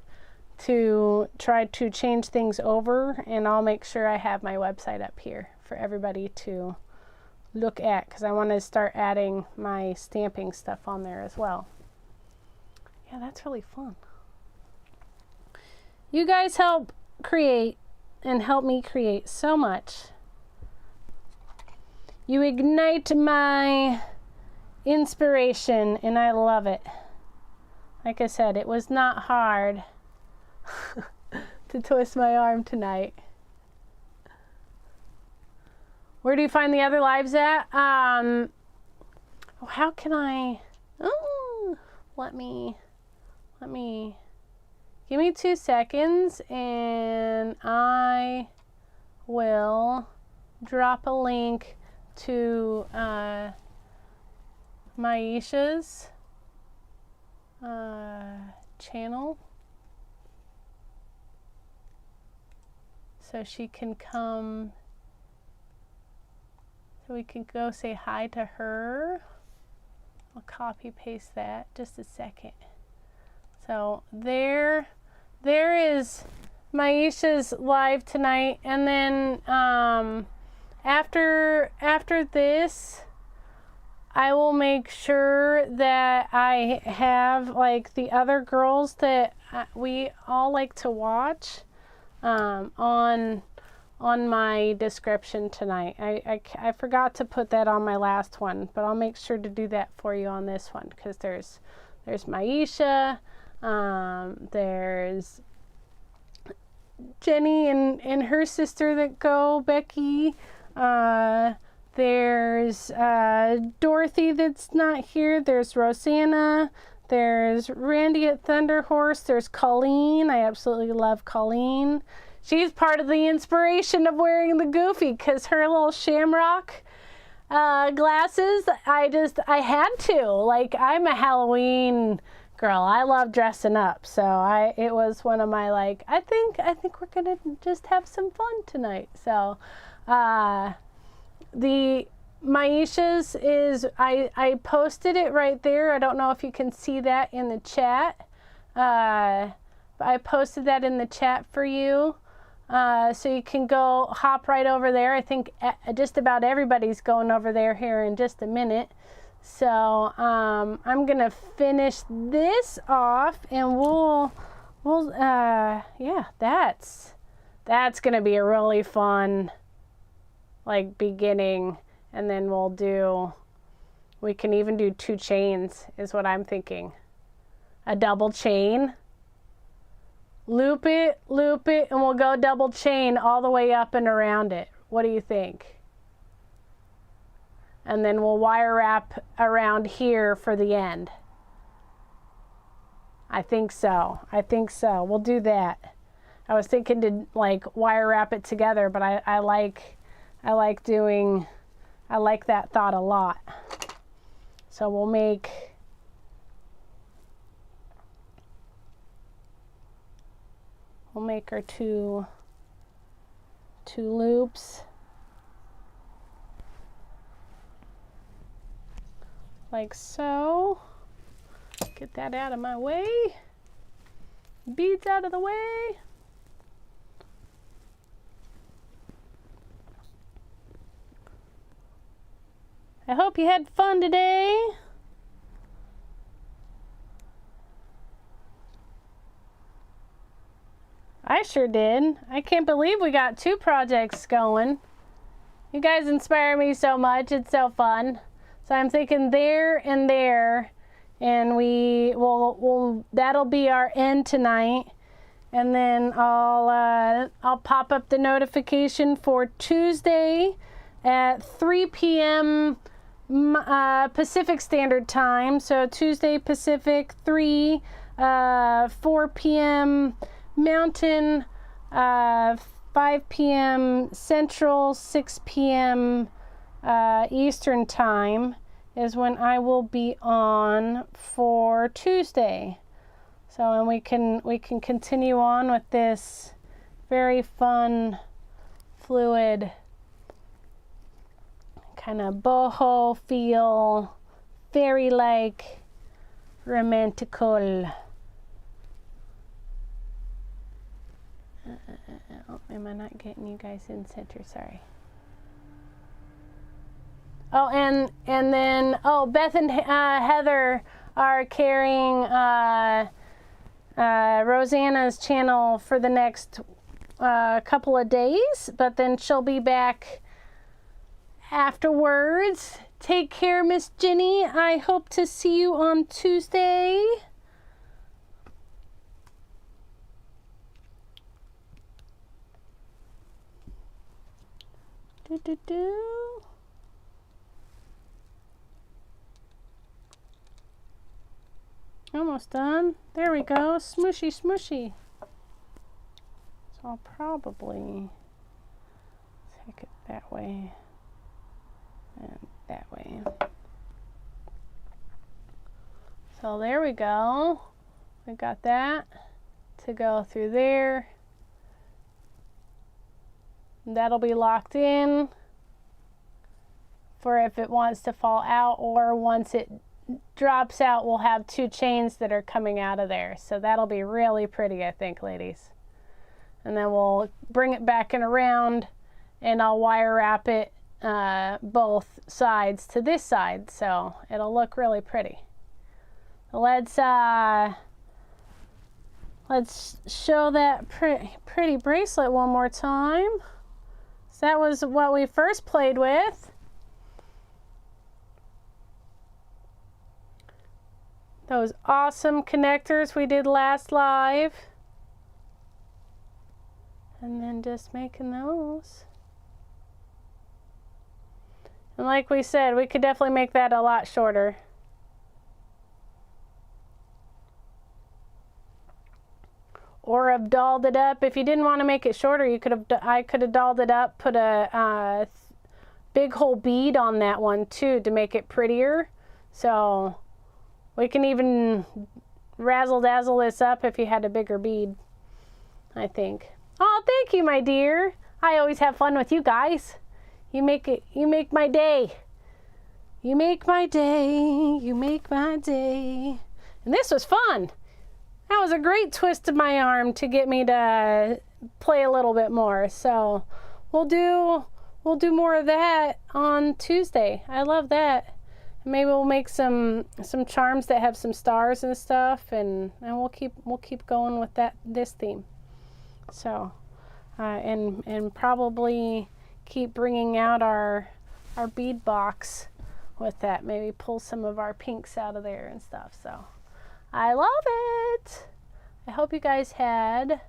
to try to change things over, and I'll make sure I have my website up here for everybody to look at, because I want to start adding my stamping stuff on there as well. Yeah, that's really fun. You guys help create and help me create so much. You ignite my inspiration, and I love it. Like I said, it was not hard to twist my arm tonight. Where do you find the other lives at? How can I? Oh, let me. Give me 2 seconds, and I will drop a link to Maisha's channel so she can come, so we can go say hi to her. I'll copy paste that, just a second. So there is Maisha's live tonight, and then after this, I will make sure that I have like the other girls that we all like to watch on my description tonight. I forgot to put that on my last one, but I'll make sure to do that for you on this one, because there's Maisha, there's Jenny and her sister that go, Becky, there's Dorothy that's not here, there's Rosanna, there's Randy at Thunderhorse, there's Colleen. I absolutely love Colleen. She's part of the inspiration of wearing the Goofy, because her little shamrock glasses, I had to. Like, I'm a Halloween girl. I love dressing up. So it was one of my, like, I think we're gonna just have some fun tonight. So the Maisha's is, I posted it right there. I don't know if you can see that in the chat. I posted that in the chat for you. So you can go hop right over there. I think just about everybody's going over there here in just a minute. So I'm gonna finish this off, and we'll yeah, that's gonna be a really fun, like, beginning, and then we can even do 2 chains is what I'm thinking. A double chain. Loop it, and we'll go double chain all the way up and around it. What do you think? And then we'll wire wrap around here for the end. I think so. We'll do that. I was thinking to, like, wire wrap it together, but I like that thought a lot. So we'll make our two loops like so. Get that out of my way. Beads out of the way. I hope you had fun today. I sure did. I can't believe we got 2 projects going. You guys inspire me so much. It's so fun. So I'm thinking there and there, and we'll that'll be our end tonight. And then I'll pop up the notification for Tuesday at 3 p.m. Pacific Standard Time. So Tuesday Pacific, 4 p.m. Mountain, 5 p.m. Central, 6 p.m. Eastern Time is when I will be on for Tuesday. So, and we can continue on with this very fun, fluid, kind of boho feel, fairy-like, romantical. Oh, am I not getting you guys in center? Sorry. Oh, and then, Beth and Heather are carrying Rosanna's channel for the next couple of days, but then she'll be back afterwards. Take care, Miss Jenny. I hope to see you on Tuesday. Almost done. There we go. Smooshy, smooshy. So I'll probably take it that way and that way. So there we go. We got that to go through there. That'll be locked in for if it wants to fall out, or once it drops out, we'll have two chains that are coming out of there. So that'll be really pretty, I think, ladies. And then we'll bring it back and around, and I'll wire wrap it both sides to this side, so it'll look really pretty. Let's show that pretty bracelet one more time. So that was what we first played with. Those awesome connectors we did last live. And then just making those. And like we said, we could definitely make that a lot shorter. Or have dolled it up. If you didn't want to make it shorter, you could have. I could have dolled it up, put a big whole bead on that one too to make it prettier. So we can even razzle dazzle this up if you had a bigger bead, I think. Oh, thank you, my dear. I always have fun with you guys. You make my day. You make my day. You make my day. And this was fun. That was a great twist of my arm to get me to play a little bit more. So we'll do more of that on Tuesday. I love that. Maybe we'll make some charms that have some stars and stuff, and we'll keep going with this theme. So and probably keep bringing out our bead box with that. Maybe pull some of our pinks out of there and stuff. So I love it. I hope you guys had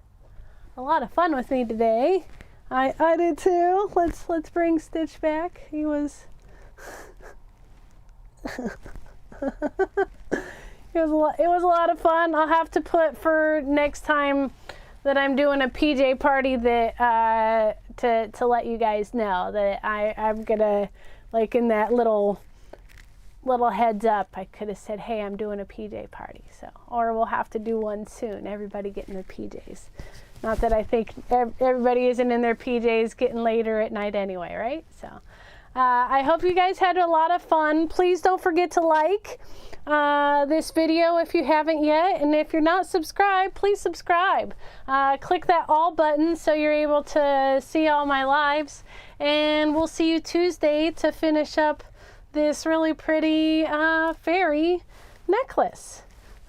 a lot of fun with me today. I did too. Let's bring Stitch back. He was it was a lot of fun. I'll have to put for next time that I'm doing a PJ party that to let you guys know that I'm gonna, like, in that little heads up, I could have said, hey, I'm doing a PJ party. So, or we'll have to do one soon. Everybody getting their PJs. Not that I think everybody isn't in their PJs getting later at night anyway, right? So I hope you guys had a lot of fun. Please don't forget to like this video if you haven't yet. And if you're not subscribed, please subscribe. Click that all button so you're able to see all my lives. And we'll see you Tuesday to finish up this really pretty fairy necklace.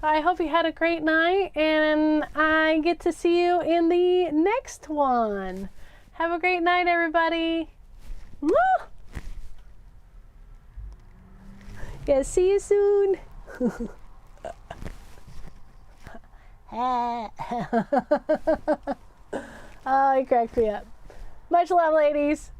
I hope you had a great night, and I get to see you in the next one. Have a great night, everybody. Woo! Yeah, see you soon. Oh, he cracked me up. Much love, ladies.